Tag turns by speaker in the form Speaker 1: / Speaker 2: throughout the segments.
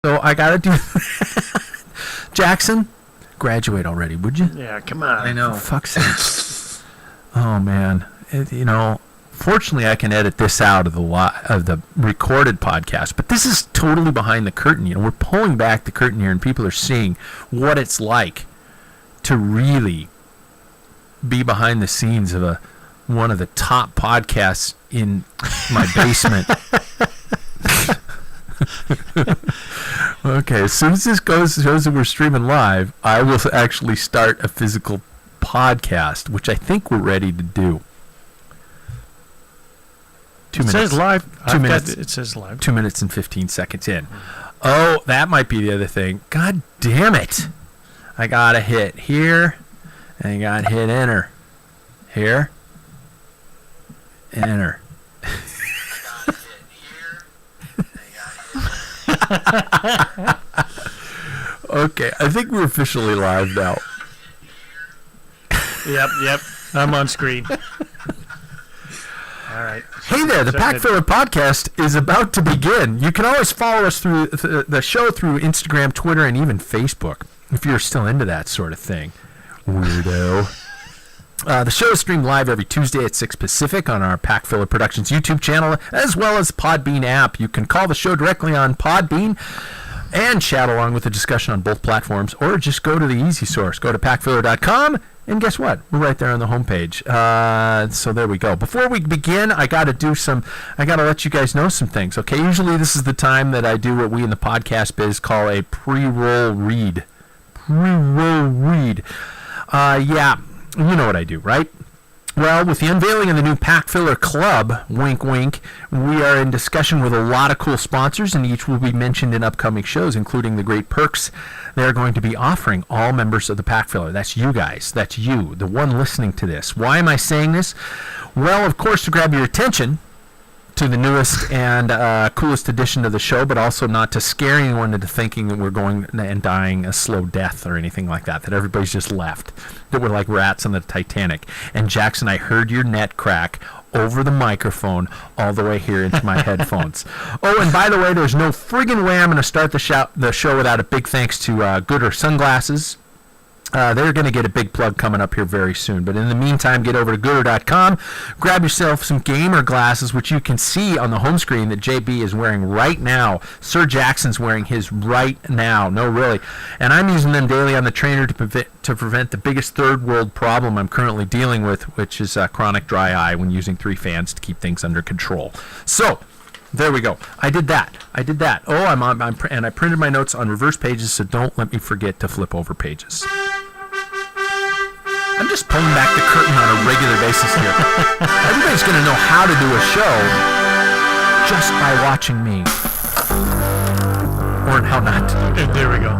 Speaker 1: So I got to do Jackson, graduate already, would you?
Speaker 2: Yeah, come on.
Speaker 3: I know.
Speaker 1: For fuck's sake. Oh, man. Fortunately, I can edit this out of the recorded podcast, but this is totally behind the curtain. We're pulling back the curtain here, and people are seeing what it's like to really be behind the scenes of one of the top podcasts in my basement. Okay, as soon as this shows that we're streaming live, I will actually start a physical podcast, which I think we're ready to do. 2 minutes.
Speaker 2: It says live.
Speaker 1: 2 minutes.
Speaker 2: It says live.
Speaker 1: 2 minutes and 15 seconds in. Oh, that might be the other thing. God damn it. I got to hit here, and I got to hit enter. Here. Enter. Okay, I think we're officially live now.
Speaker 2: Yep. I'm on screen. All right.
Speaker 1: Hey there, the Packfiller podcast is about to begin. You can always follow us through the show through Instagram, Twitter, and even Facebook, if you're still into that sort of thing. Weirdo. The show is streamed live every Tuesday at 6 Pacific on our Packfiller Productions YouTube channel, as well as Podbean app. You can call the show directly on Podbean and chat along with the discussion on both platforms, or just go to the easy source. Go to packfiller.com, and guess what? We're right there on the homepage. So there we go. Before we begin, I got to let you guys know some things, okay? Usually this is the time that I do what we in the podcast biz call a pre-roll read. Yeah, you know what I do, right? Well, with the unveiling of the new Packfiller Club, wink, wink, we are in discussion with a lot of cool sponsors, and each will be mentioned in upcoming shows, including the great perks they're going to be offering all members of the Packfiller. That's you guys. That's you, the one listening to this. Why am I saying this? Well, of course, to grab your attention to the newest and coolest edition of the show, but also not to scare anyone into thinking that we're going and dying a slow death or anything like that everybody's just left, that we're like rats on the Titanic. And Jackson, I heard your net crack over the microphone all the way here into my headphones. Oh, and by the way, there's no friggin' way I'm going to start the show without a big thanks to Gooder Sunglasses. They're going to get a big plug coming up here very soon. But in the meantime, get over to Gooder.com, grab yourself some gamer glasses, which you can see on the home screen that JB is wearing right now. Sir Jackson's wearing his right now. No, really. And I'm using them daily on the trainer to prevent the biggest third world problem I'm currently dealing with, which is chronic dry eye when using 3 fans to keep things under control. So, there we go. I did that. Oh, and I printed my notes on reverse pages, so don't let me forget to flip over pages. I'm just pulling back the curtain on a regular basis here. Everybody's going to know how to do a show just by watching me. Or how not to.
Speaker 2: There we go.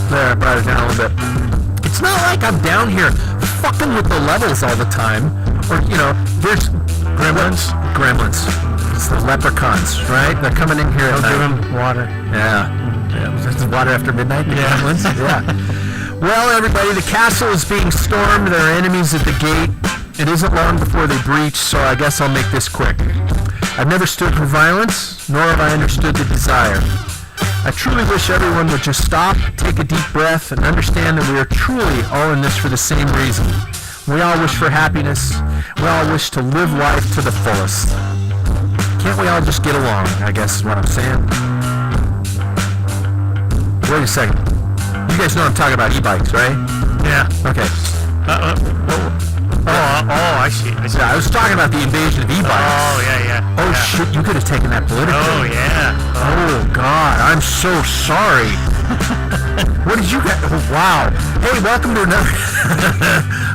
Speaker 1: There, I brought it down a little bit. It's not like I'm down here fucking with the levels all the time. Or, there's gremlins. It's the leprechauns, right? They're coming in here.
Speaker 2: Don't give them water.
Speaker 1: Yeah. Is water after midnight? The gremlins? Yeah. Well, everybody, the castle is being stormed. There are enemies at the gate. It isn't long before they breach, so I guess I'll make this quick. I've never stood for violence, nor have I understood the desire. I truly wish everyone would just stop, take a deep breath, and understand that we are truly all in this for the same reason. We all wish for happiness. We all wish to live life to the fullest. Can't we all just get along, I guess is what I'm saying. Wait a second. You guys know I'm talking about e-bikes, right?
Speaker 2: Yeah.
Speaker 1: Okay.
Speaker 2: I see.
Speaker 1: Yeah, I was talking about the invasion of e-bikes.
Speaker 2: Oh, yeah.
Speaker 1: Oh, shit, you could have taken that politically.
Speaker 2: Oh, yeah.
Speaker 1: Oh, God, I'm so sorry. What did you get? Oh, wow. Hey, welcome to another...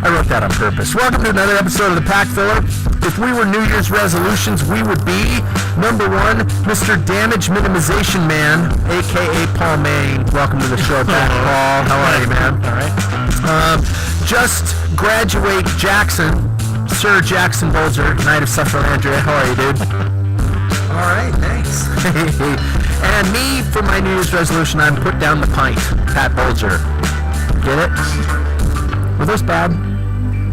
Speaker 1: I wrote that on purpose. Welcome to another episode of the Packfiller. If we were New Year's resolutions, we would be, number 1, Mr. Damage Minimization Man, a.k.a. Paul Main. Welcome to the show back, Paul. How are you, man?
Speaker 2: All right.
Speaker 1: Just graduate Jackson, Sir Jackson Bolger, Knight of Sufferlandria. How are you, dude?
Speaker 3: All right, thanks.
Speaker 1: And me, for my New Year's resolution, I'm put down the pint. Pat Bolger. Get it? Were those bad?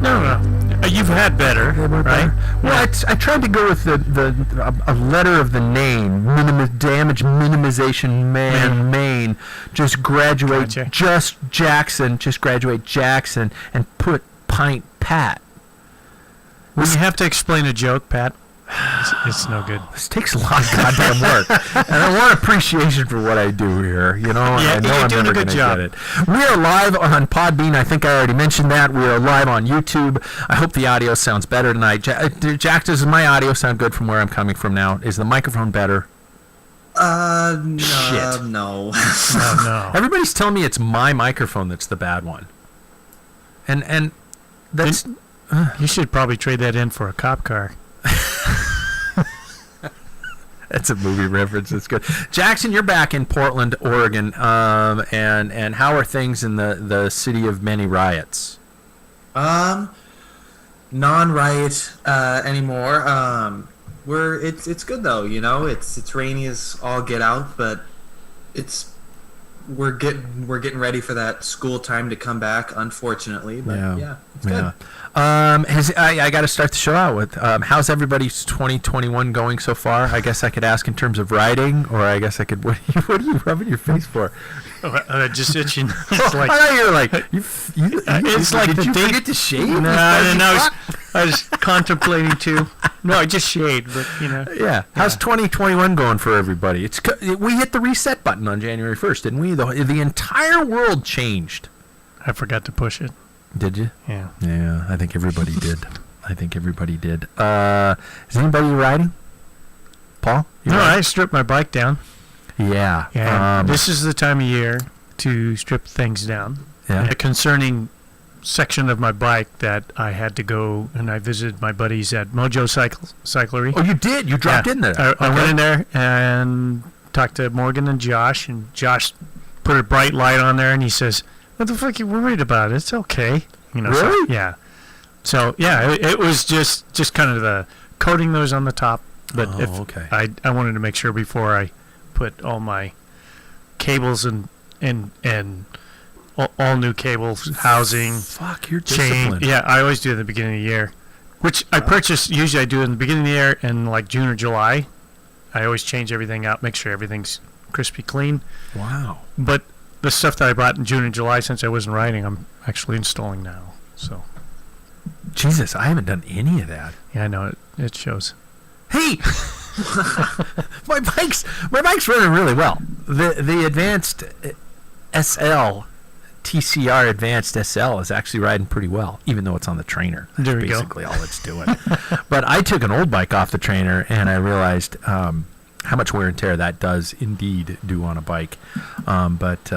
Speaker 2: No. You've had better, right?
Speaker 1: Well, I tried to go with a letter of the name, damage minimization Maine. Just graduate,
Speaker 2: Gotcha.
Speaker 1: just graduate Jackson, and put Pint Pat.
Speaker 2: When you have to explain a joke, Pat, it's no good.
Speaker 1: This takes a lot of goddamn work, and I want appreciation for what I do here. You know,
Speaker 2: Yeah,
Speaker 1: I know
Speaker 2: you're
Speaker 1: I'm
Speaker 2: doing
Speaker 1: never
Speaker 2: a good
Speaker 1: going to
Speaker 2: job.
Speaker 1: get it. We are live on Podbean. I think I already mentioned that. We are live on YouTube. I hope the audio sounds better tonight. Jack, does my audio sound good from where I'm coming from now? Is the microphone better?
Speaker 3: No,
Speaker 1: Shit.
Speaker 3: no.
Speaker 2: Oh, no.
Speaker 1: Everybody's telling me it's my microphone that's the bad one, and that's.
Speaker 2: You should probably trade that in for a cop car.
Speaker 1: That's a movie reference. That's good. Jackson, you're back in Portland, Oregon, and how are things in the city of many riots?
Speaker 3: Non-riot anymore. It's good though. You know, it's rainy as all get out, but we're getting ready for that school time to come back. Unfortunately, but yeah, it's good.
Speaker 1: I got to start the show out with how's everybody's 2021 going so far? I guess I could ask in terms of writing, or I guess I could. What are you rubbing your face for?
Speaker 2: Just itching.
Speaker 1: I thought you were like, it's like, did you forget to shave?
Speaker 2: No, I was contemplating too. No, I just shaved, but you know.
Speaker 1: Yeah. How's 2021 going for everybody? We hit the reset button on January 1st, didn't we? The entire world changed.
Speaker 2: I forgot to push it.
Speaker 1: Did you?
Speaker 2: Yeah.
Speaker 1: Yeah, I think everybody did. Is anybody riding? Paul? You
Speaker 2: No,
Speaker 1: riding?
Speaker 2: I stripped my bike down.
Speaker 1: Yeah.
Speaker 2: Yeah. This is the time of year to strip things down.
Speaker 1: Yeah.
Speaker 2: A concerning section of my bike that I had to go and I visited my buddies at Mojo Cyclery.
Speaker 1: Oh, you did? You dropped in there?
Speaker 2: I went in there and talked to Morgan and Josh put a bright light on there, and he says, "What the fuck are you worried about? It's okay." You know.
Speaker 1: Really?
Speaker 2: So, yeah. So yeah, it was just kind of the coating those on the top, but
Speaker 1: okay.
Speaker 2: I wanted to make sure before I put all my cables and all new cables, housing,
Speaker 1: Fuck, you're
Speaker 2: chain.
Speaker 1: disciplined.
Speaker 2: Yeah, I always do at the beginning of the year, which I purchase. Usually, I do in the beginning of the year in like June or July. I always change everything out, make sure everything's crispy clean.
Speaker 1: Wow.
Speaker 2: But the stuff that I bought in June and July, since I wasn't riding, I'm actually installing now. So
Speaker 1: Jesus, I haven't done any of that.
Speaker 2: yeah, I know it shows.
Speaker 1: Hey, my bike's running really well. The advanced SL TCR Advanced SL is actually riding pretty well, even though it's on the trainer. That's
Speaker 2: There we go.
Speaker 1: basically all it's doing. But I took an old bike off the trainer, and I realized how much wear and tear that does indeed do on a bike. But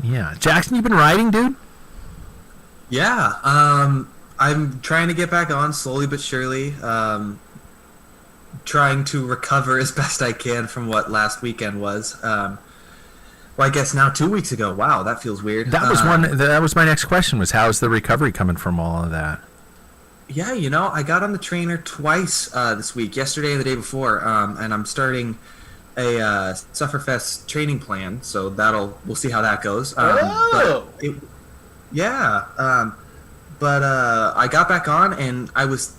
Speaker 1: yeah, Jackson, you been riding, dude?
Speaker 3: Yeah. I'm trying to get back on slowly but surely. Trying to recover as best I can from what last weekend was. Well, I guess now 2 weeks ago. Wow, that feels weird.
Speaker 1: That was one. That was my next question. Was how's the recovery coming from all of that?
Speaker 3: Yeah, you know, I got on the trainer twice this week, yesterday and the day before, and I'm starting a Sufferfest training plan, so we'll see how that goes. But I got back on, and I was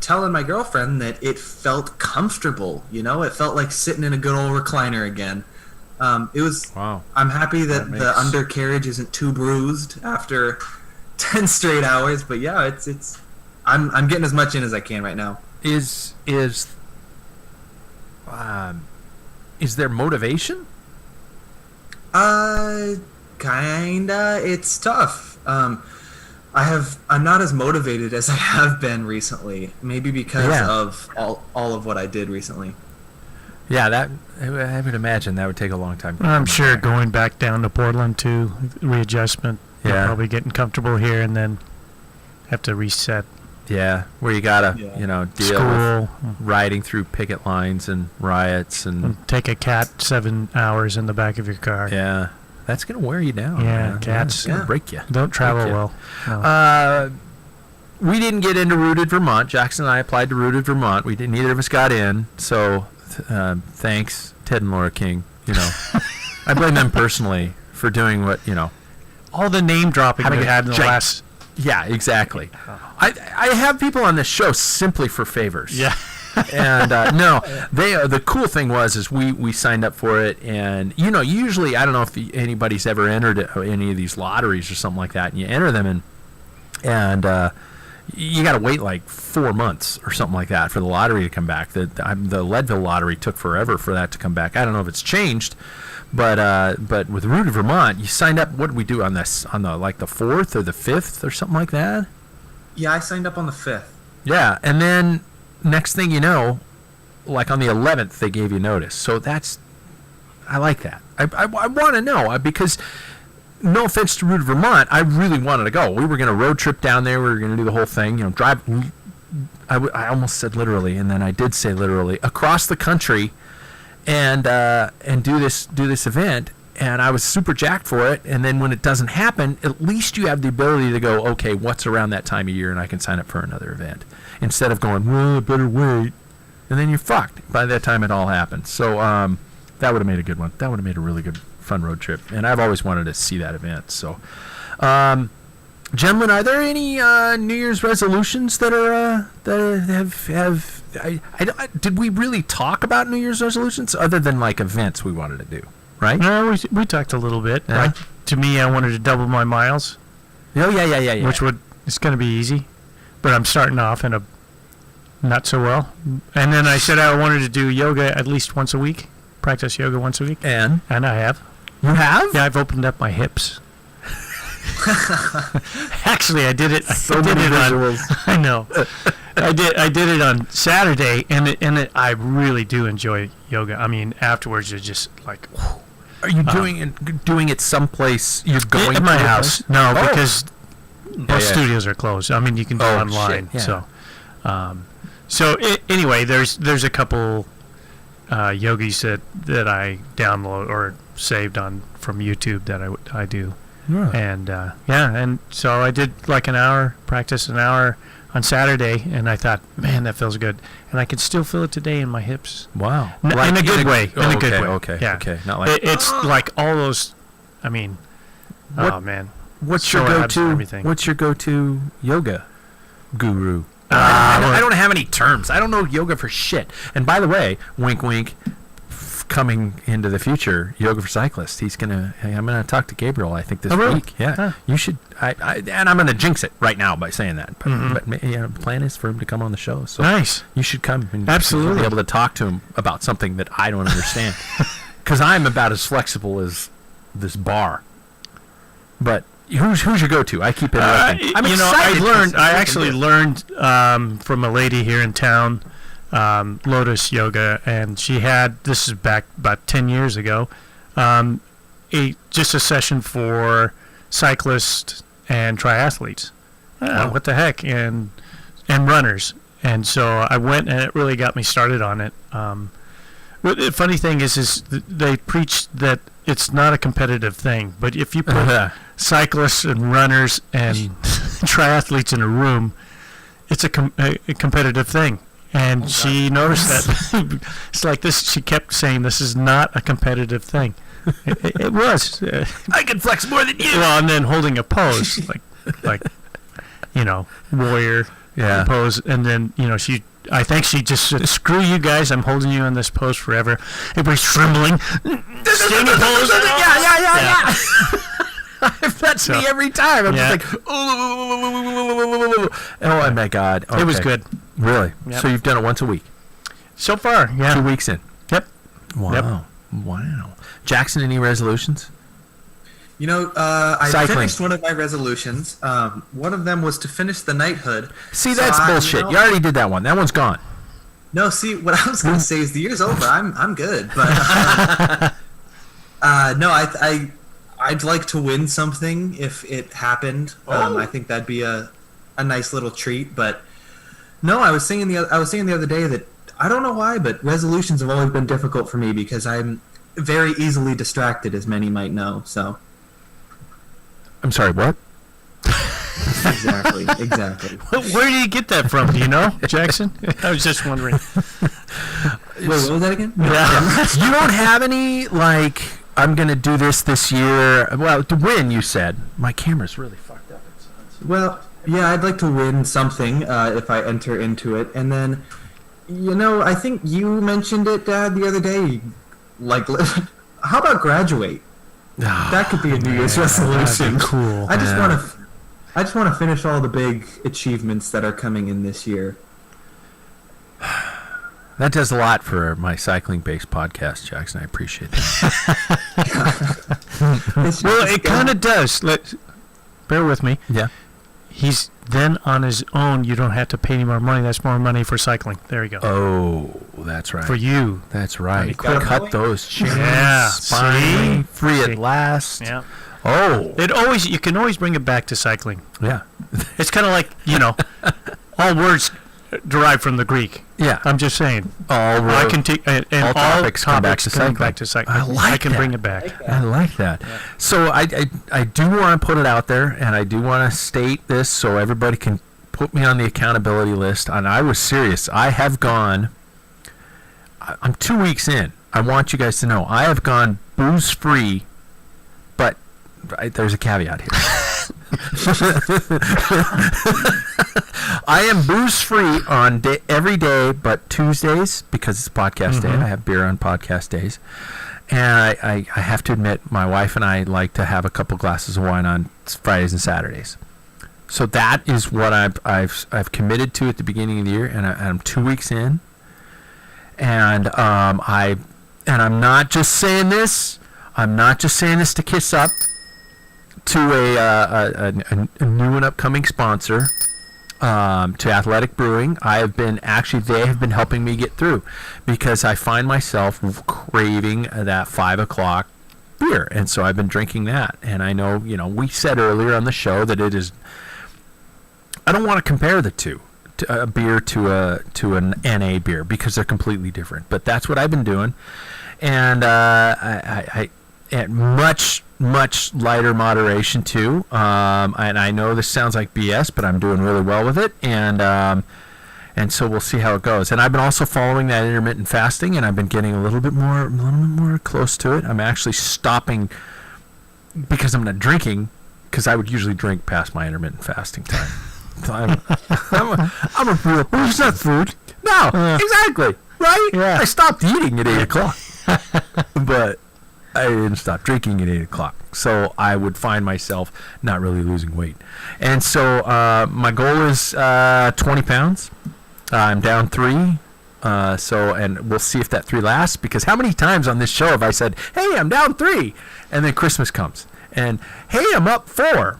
Speaker 3: telling my girlfriend that it felt comfortable. You know, it felt like sitting in a good old recliner again. It was.
Speaker 1: Wow.
Speaker 3: I'm happy that
Speaker 1: That
Speaker 3: the
Speaker 1: makes-
Speaker 3: undercarriage isn't too bruised after 10 straight hours, but yeah, it's. I'm getting as much in as I can right now.
Speaker 1: Is there motivation?
Speaker 3: Kinda. It's tough. I'm not as motivated as I have been recently. Maybe because of all of what I did recently.
Speaker 1: Yeah, that I would imagine that would take a long time.
Speaker 2: I'm sure going back down to Portland too, readjustment.
Speaker 1: Yeah.
Speaker 2: Probably getting comfortable here and then have to reset
Speaker 1: Yeah, where you gotta deal with
Speaker 2: school.
Speaker 1: riding through picket lines and riots and
Speaker 2: Take a cat 7 hours in the back of your car.
Speaker 1: yeah, that's gonna wear you down.
Speaker 2: Yeah,
Speaker 1: man.
Speaker 2: cats.
Speaker 1: It's gonna break you.
Speaker 2: Don't travel
Speaker 1: Thank you.
Speaker 2: well. No.
Speaker 1: We didn't get into Rooted Vermont. Jackson and I applied to Rooted Vermont. We didn't. Neither of us got in. So thanks, Ted and Laura King. You know, I blame them personally for doing what
Speaker 2: All the name dropping
Speaker 1: Having
Speaker 2: we
Speaker 1: a
Speaker 2: had in the
Speaker 1: giant-
Speaker 2: last
Speaker 1: Yeah, exactly. I have people on this show simply for favors.
Speaker 2: Yeah.
Speaker 1: And no, the cool thing is we signed up for it, and usually I don't know if anybody's ever entered any of these lotteries or something like that, and you enter them and you got to wait like 4 months or something like that for the lottery to come back. The Leadville lottery took forever for that to come back. I don't know if it's changed, but with Root of Vermont, you signed up. What did we do on this on the 4th or the 5th or something like that?
Speaker 3: Yeah, I signed up on the 5th.
Speaker 1: Yeah, and then next thing you know, like on the 11th, they gave you notice. So I like that. I want to know because, no offense to Root of Vermont, I really wanted to go. We were going to road trip down there. We were going to do the whole thing, drive. I almost said literally, and then I did say literally, across the country, and do this event. And I was super jacked for it. And then when it doesn't happen, at least you have the ability to go, okay, what's around that time of year, and I can sign up for another event. Instead of going, well, I better wait. And then you're fucked by that time it all happens. So that would have made a good one. That would have made a really good, fun road trip. And I've always wanted to see that event. So, gentlemen, are there any New Year's resolutions that did we really talk about New Year's resolutions other than like events we wanted to do? Right?
Speaker 2: No, we talked a little bit.
Speaker 1: Yeah.
Speaker 2: Like, to me, I wanted to double my miles.
Speaker 1: Oh, yeah.
Speaker 2: Which it's going to be easy. But I'm starting off in a not so well. And then I said I wanted to do yoga at least once a week. Practice yoga once a week.
Speaker 1: And
Speaker 2: I have.
Speaker 1: You have?
Speaker 2: Yeah, I've opened up my hips. Actually, I did it. I know. I did it on Saturday, and I really do enjoy yoga. I mean, afterwards, you're just like, whew.
Speaker 1: Are you doing it someplace you're going
Speaker 2: at my
Speaker 1: to?
Speaker 2: house? No,
Speaker 1: Oh.
Speaker 2: because most studios are closed. I mean, you can do it online.
Speaker 1: Shit, yeah.
Speaker 2: So anyway, there's a couple yogis that I download or saved from YouTube that I do.
Speaker 1: Really?
Speaker 2: And and so I did like practice an hour on Saturday, and I thought, man, that feels good, and I can still feel it today in my hips.
Speaker 1: Wow.
Speaker 2: In a good way. In a good way.
Speaker 1: Okay.
Speaker 2: Yeah.
Speaker 1: Okay. Not like
Speaker 2: It's like all those. I mean,
Speaker 1: What-
Speaker 2: oh man.
Speaker 1: what's your
Speaker 2: sore abs and
Speaker 1: go-to?
Speaker 2: everything.
Speaker 1: What's your go-to yoga guru?
Speaker 2: well-
Speaker 1: I don't have any terms. I don't know yoga for shit. And by the way, wink, wink. Coming into the future, yoga for cyclists. I'm gonna talk to Gabriel. I think this
Speaker 2: really?
Speaker 1: week. Yeah,
Speaker 2: Huh.
Speaker 1: you should. And I'm gonna jinx it right now by saying that. But the plan is for him to come on the show. So
Speaker 2: Nice.
Speaker 1: you should come and
Speaker 2: Absolutely.
Speaker 1: be able to talk to him about something that I don't understand. Because I'm about as flexible as this bar. But who's your go-to? I keep interrupting. I'm excited.
Speaker 2: I actually learned from a lady here in town, Lotus Yoga, and this is back about 10 years ago, just a session for cyclists and triathletes.
Speaker 1: Wow.
Speaker 2: What the heck? And runners. And so I went, and it really got me started on it. But the funny thing is they preach that it's not a competitive thing, but if you put cyclists and runners and triathletes in a room, it's a competitive thing. And she noticed that. It's like this. She kept saying, "This is not a competitive thing." It was.
Speaker 1: I can flex more than you.
Speaker 2: Well, and then holding a pose, like warrior pose, and then I think she just said, "Screw you guys! I'm holding you in this pose forever." Everybody's trembling. Skinny pose.
Speaker 1: Yeah. That's me every time. I'm just like, oh my God. Okay.
Speaker 2: It was good.
Speaker 1: Really?
Speaker 2: Yep.
Speaker 1: So you've done it once a week?
Speaker 2: So far, yeah.
Speaker 1: 2 weeks in?
Speaker 2: Yep.
Speaker 1: Wow.
Speaker 2: Yep.
Speaker 1: Wow. Jackson, any resolutions?
Speaker 3: I
Speaker 1: Cycling.
Speaker 3: finished one of my resolutions. One of them was to finish the knighthood.
Speaker 1: See, that's bullshit. You already did that one. That one's gone.
Speaker 3: No, see, what I was going to say is the year's over. I'm good, but no, I'd like to win something if it happened. I think that'd be a nice little treat. But no, I was saying the other day that I don't know why, but resolutions have always been difficult for me because I'm very easily distracted, as many might know. So.
Speaker 1: I'm sorry, what?
Speaker 3: Exactly.
Speaker 2: Where do you get that from? Do you know, Jackson? I was just wondering.
Speaker 3: Wait, what was that again?
Speaker 2: Yeah.
Speaker 1: You don't have any, like, I'm going to do this year. Well, to win, you said. My camera's really fucked up.
Speaker 3: Well, Yeah, I'd like to win something if I enter into it. And then, I think you mentioned it, Dad, the other day. Like, how about graduate? That could be a New Year's resolution.
Speaker 2: That'd be cool.
Speaker 3: I just want to finish all the big achievements that are coming in this year.
Speaker 1: That does a lot for my cycling-based podcast, Jackson. I appreciate that.
Speaker 2: Well, it kind of does. Bear with me.
Speaker 1: Yeah.
Speaker 2: He's then on his own. You don't have to pay any more money. That's more money for cycling. There you go.
Speaker 1: Oh, that's right.
Speaker 2: For you.
Speaker 1: That's right.
Speaker 3: Got
Speaker 1: Cut
Speaker 3: it.
Speaker 1: those chains.
Speaker 2: Yeah.
Speaker 1: Finally,
Speaker 2: See?
Speaker 1: free
Speaker 2: See?
Speaker 1: at last.
Speaker 2: Yeah.
Speaker 1: Oh.
Speaker 2: You can always bring it back to cycling.
Speaker 1: Yeah.
Speaker 2: It's kind of like, all words derive from the Greek.
Speaker 1: Yeah.
Speaker 2: I'm just saying.
Speaker 1: All
Speaker 2: I can take and
Speaker 1: all topics come back to cycling.
Speaker 2: Back to cycling.
Speaker 1: I like
Speaker 2: I can
Speaker 1: that.
Speaker 2: bring it back.
Speaker 1: I like that. So I do want to put it out there, and I do want to state this so everybody can put me on the accountability list. And I was serious. I have gone. I'm 2 weeks in. I want you guys to know I have gone booze free, but there's a caveat here. I am booze free on every day but Tuesdays because it's podcast day. I have beer on podcast days, and I have to admit my wife and I like to have a couple glasses of wine on Fridays and Saturdays. So that is what I've committed to at the beginning of the year, and I'm 2 weeks in, and I'm not just saying this. I'm not just saying this to kiss up to a new and upcoming sponsor, to Athletic Brewing. They have been helping me get through because I find myself craving that 5 o'clock beer, and so I've been drinking that. And I know, we said earlier on the show that it is. I don't want to compare the two, a beer to an NA beer because they're completely different. But that's what I've been doing, and I at much lighter moderation too. And I know this sounds like BS, but I'm doing really well with it, and so we'll see how it goes. And I've been also following that intermittent fasting, and I've been getting a little bit more close to it. I'm actually stopping because I'm not drinking, because I would usually drink past my intermittent fasting time. So I'm a real. It's not food. No, exactly. Right?
Speaker 2: Yeah.
Speaker 1: I stopped eating at 8 o'clock, but I didn't stop drinking at 8 o'clock. So I would find myself not really losing weight. And so my goal is 20 pounds. I'm down 3. And we'll see if that 3 lasts, because how many times on this show have I said, hey, I'm down 3, and then Christmas comes, and hey, I'm up 4.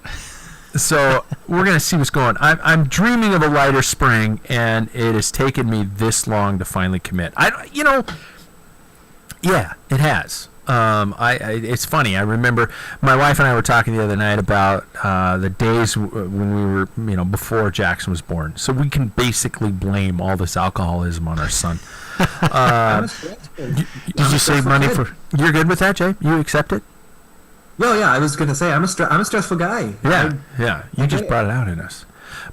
Speaker 1: So we're going to see what's going on. I'm dreaming of a lighter spring, and it has taken me this long to finally commit. Yeah, it has. It's funny. I remember my wife and I were talking the other night about the days when we were, before Jackson was born. So we can basically blame all this alcoholism on our son. Did you save money for? You're good with that, Jay? You accept it?
Speaker 3: Well, yeah, I was gonna say I'm a stressful guy.
Speaker 1: Yeah. You just brought it out in us.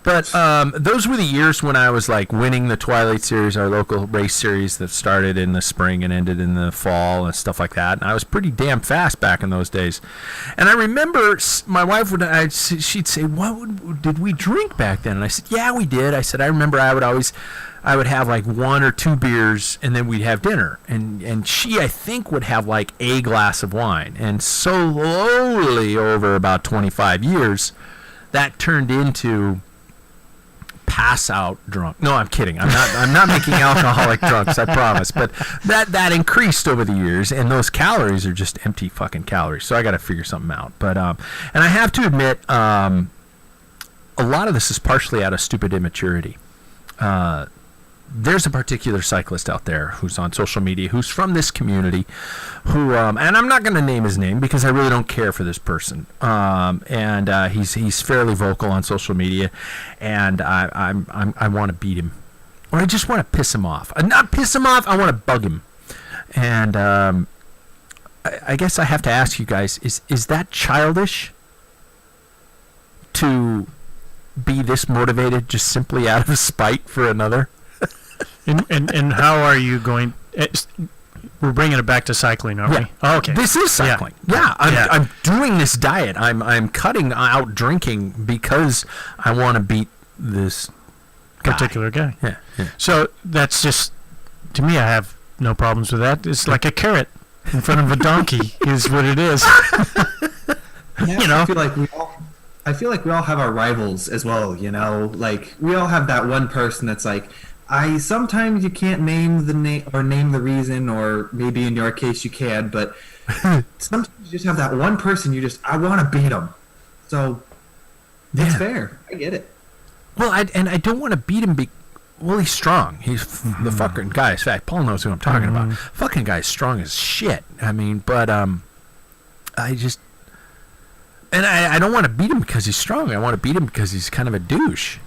Speaker 1: But those were the years when I was like winning the Twilight Series, our local race series that started in the spring and ended in the fall and stuff like that. And I was pretty damn fast back in those days. And I remember my wife she'd say, did we drink back then? And I said, yeah, we did. I said, I remember I would have like 1 or 2 beers, and then we'd have dinner. And she, I think, would have like a glass of wine. And slowly over about 25 years, that turned into pass out drunk. No, I'm kidding. I'm not making alcoholic drunks, I promise. But that increased over the years, and those calories are just empty fucking calories. So I got to figure something out. But and I have to admit, a lot of this is partially out of stupid immaturity. There's a particular cyclist out there who's on social media, who's from this community, who and I'm not going to name his name because I really don't care for this person. And he's fairly vocal on social media, and I want to beat him, or I just want to piss him off. Not piss him off. I want to bug him. And I guess I have to ask you guys: is that childish to be this motivated just simply out of spite for another?
Speaker 2: And how are you going? we're bringing it back to cycling, aren't
Speaker 1: Yeah.
Speaker 2: we? Oh, okay.
Speaker 1: This is cycling. Yeah, I'm doing this diet. I'm cutting out drinking because I want to beat this
Speaker 2: particular guy.
Speaker 1: Yeah.
Speaker 2: So that's just, to me, I have no problems with that. It's like a carrot in front of a donkey is what it is. You know?
Speaker 3: I feel like we all have our rivals as well, you know? Like, we all have that one person that's like, sometimes you can't name the name or name the reason, or maybe in your case you can, but sometimes you just have that one person I want to beat him. So, it's fair. I get it.
Speaker 1: Well, I don't want to beat him. Well, he's strong. He's the fucking guy is fat. Paul knows who I'm talking about. Fucking guy's strong as shit. I mean, but I just, and I don't want to beat him because he's strong. I want to beat him because he's kind of a douche.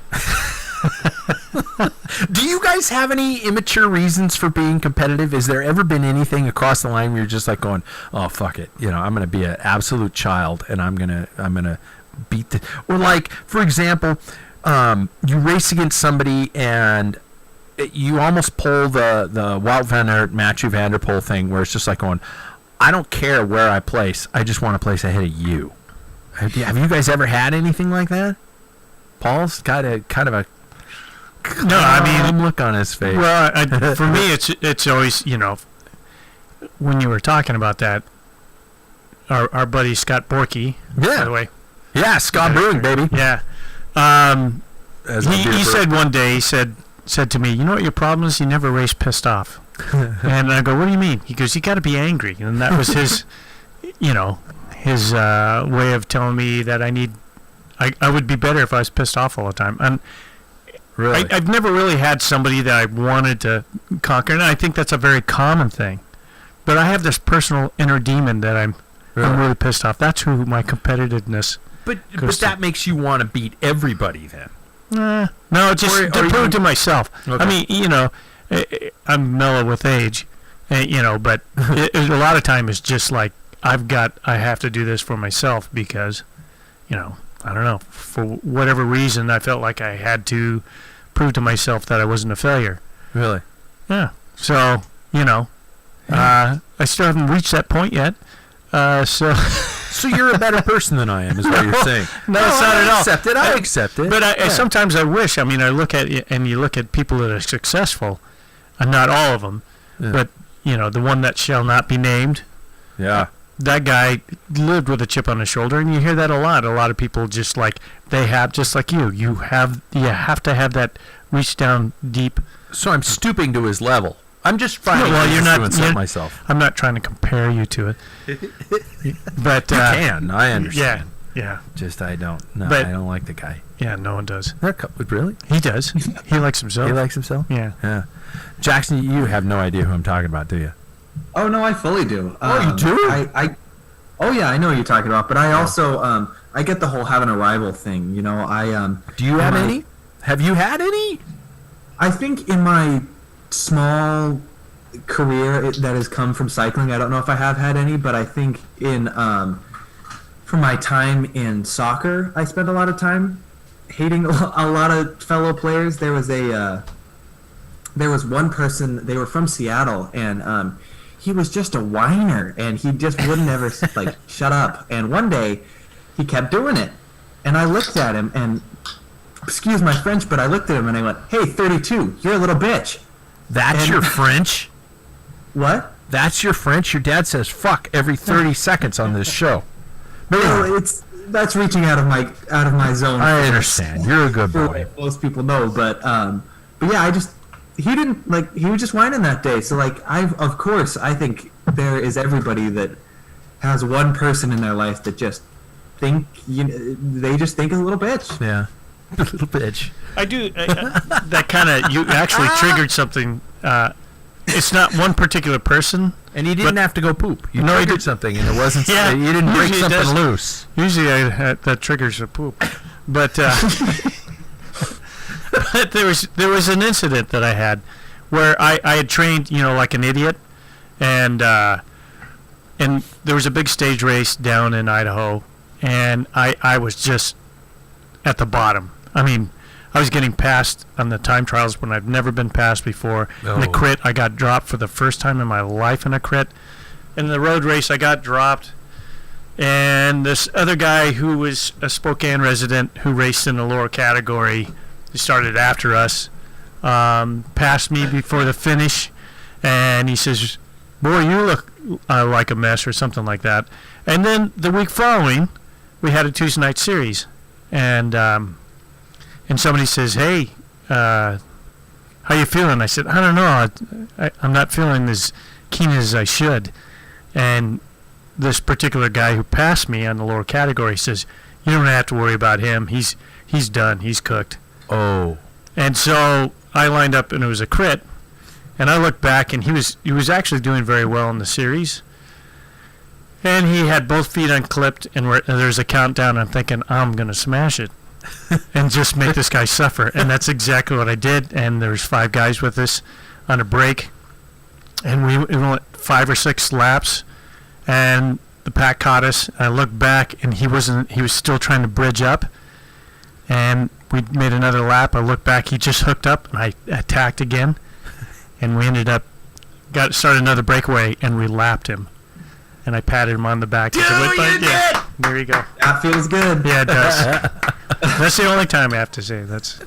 Speaker 1: Do you guys have any immature reasons for being competitive? Has there ever been anything across the line where you're just like going, "Oh fuck it," you know, I'm gonna be an absolute child and I'm gonna beat the, or like for example. You race against somebody and you almost pull the Wout van Aert, Mathieu van der Poel thing where it's just like going, I don't care where I place. I just want to place ahead of you. Have you guys ever had anything like that? Paul's got a kind of a look on his face.
Speaker 2: Well, for me, it's always, you know, when you were talking about that, our buddy Scott Borky, by the way.
Speaker 1: Yeah, Scott Brewing, baby.
Speaker 2: Yeah. He said one day, he said to me, you know what your problem is? You never race pissed off. And I go, what do you mean? He goes, you got to be angry. And that was his, you know, his way of telling me that I would be better if I was pissed off all the time. And
Speaker 1: really?
Speaker 2: I've never really had somebody that I wanted to conquer, and I think that's a very common thing. But I have this personal inner demon that I'm really pissed off. That's who my competitiveness. But
Speaker 1: that makes you want to beat everybody then.
Speaker 2: No, just to prove to myself. Okay. I mean, you know, I'm mellow with age, you know, but a lot of time is just like I have to do this for myself because, you know, I don't know, for whatever reason I felt like I had to prove to myself that I wasn't a failure.
Speaker 1: Really?
Speaker 2: Yeah. So, you know, I still haven't reached that point yet.
Speaker 1: So you're a better person than I am, is what you're saying.
Speaker 2: No, it's not at all.
Speaker 1: I accept it.
Speaker 2: But sometimes I wish. I mean, I look at it, and you look at people that are successful, and not all of them, but you know, the one that shall not be named.
Speaker 1: Yeah.
Speaker 2: That guy lived with a chip on his shoulder, and you hear that a lot. A lot of people just like just like you. You have to have that reach down deep.
Speaker 1: So I'm stooping to his level. I'm just finding myself.
Speaker 2: I'm not trying to compare you to it. But
Speaker 1: you can. I understand.
Speaker 2: Yeah.
Speaker 1: Just I don't. No, I don't like the guy.
Speaker 2: Yeah, no one does.
Speaker 1: Really?
Speaker 2: He does. He likes himself.
Speaker 1: He likes himself?
Speaker 2: Yeah.
Speaker 1: Yeah. Jackson, you have no idea who I'm talking about, do you?
Speaker 3: Oh no, I fully do.
Speaker 1: You do?
Speaker 3: Oh yeah, I know what you're talking about. But I also I get the whole having a rival thing. You know,
Speaker 1: Do you have any? Have you had any?
Speaker 3: I think in my small career that has come from cycling, I don't know if I have had any, but I think in from my time in soccer, I spent a lot of time hating a lot of fellow players. There was one person, they were from Seattle, and he was just a whiner, and he just wouldn't ever like shut up. And one day he kept doing it, and I looked at him, and excuse my French, but I looked at him and I went, "Hey, 32, you're a little bitch."
Speaker 1: That's your French?
Speaker 3: What?
Speaker 1: That's your French? Your dad says "fuck" every 30 seconds on this show.
Speaker 3: No, that's reaching out of my zone.
Speaker 1: I understand. You're a good boy.
Speaker 3: Most people know, but yeah, he was just whining that day. So like, of course I think there is everybody that has one person in their life that just they just think is a little bitch.
Speaker 1: Yeah. A little bitch.
Speaker 2: I do. That kind of, you actually triggered something. It's not one particular person.
Speaker 1: And he didn't have to go poop. You triggered something, and it wasn't. Yeah, you didn't break something loose.
Speaker 2: Usually, that triggers a poop. But but there was an incident that I had where I had trained, you know, like an idiot, and there was a big stage race down in Idaho, and I was just at the bottom. I mean, I was getting passed on the time trials when I've never been passed before. In the
Speaker 1: Oh.
Speaker 2: crit, I got dropped for the first time in my life in a crit. In the road race, I got dropped. And this other guy who was a Spokane resident who raced in the lower category, he started after us, passed me before the finish. And he says, "Boy, you look like a mess," or something like that. And then the week following, we had a Tuesday night series. And somebody says, "Hey, how you feeling?" I said, "I don't know. I'm not feeling as keen as I should." And this particular guy who passed me on the lower category says, "You don't have to worry about him. He's done. He's cooked."
Speaker 1: Oh.
Speaker 2: And so I lined up, and it was a crit. And I looked back, and he was actually doing very well in the series. And he had both feet unclipped, and there's a countdown. I'm thinking, I'm going to smash it and just make this guy suffer. And that's exactly what I did. And there's 5 guys with us on a break. And we went 5 or 6 laps. And the pack caught us. And I looked back, and he was still trying to bridge up. And we made another lap. I looked back. He just hooked up, and I attacked again. And we ended up started another breakaway, and we lapped him. And I patted him on the back.
Speaker 1: Dude,
Speaker 2: yeah, there you go.
Speaker 3: That feels good.
Speaker 2: Yeah, it does. That's the only time I have to say
Speaker 1: That's
Speaker 2: it.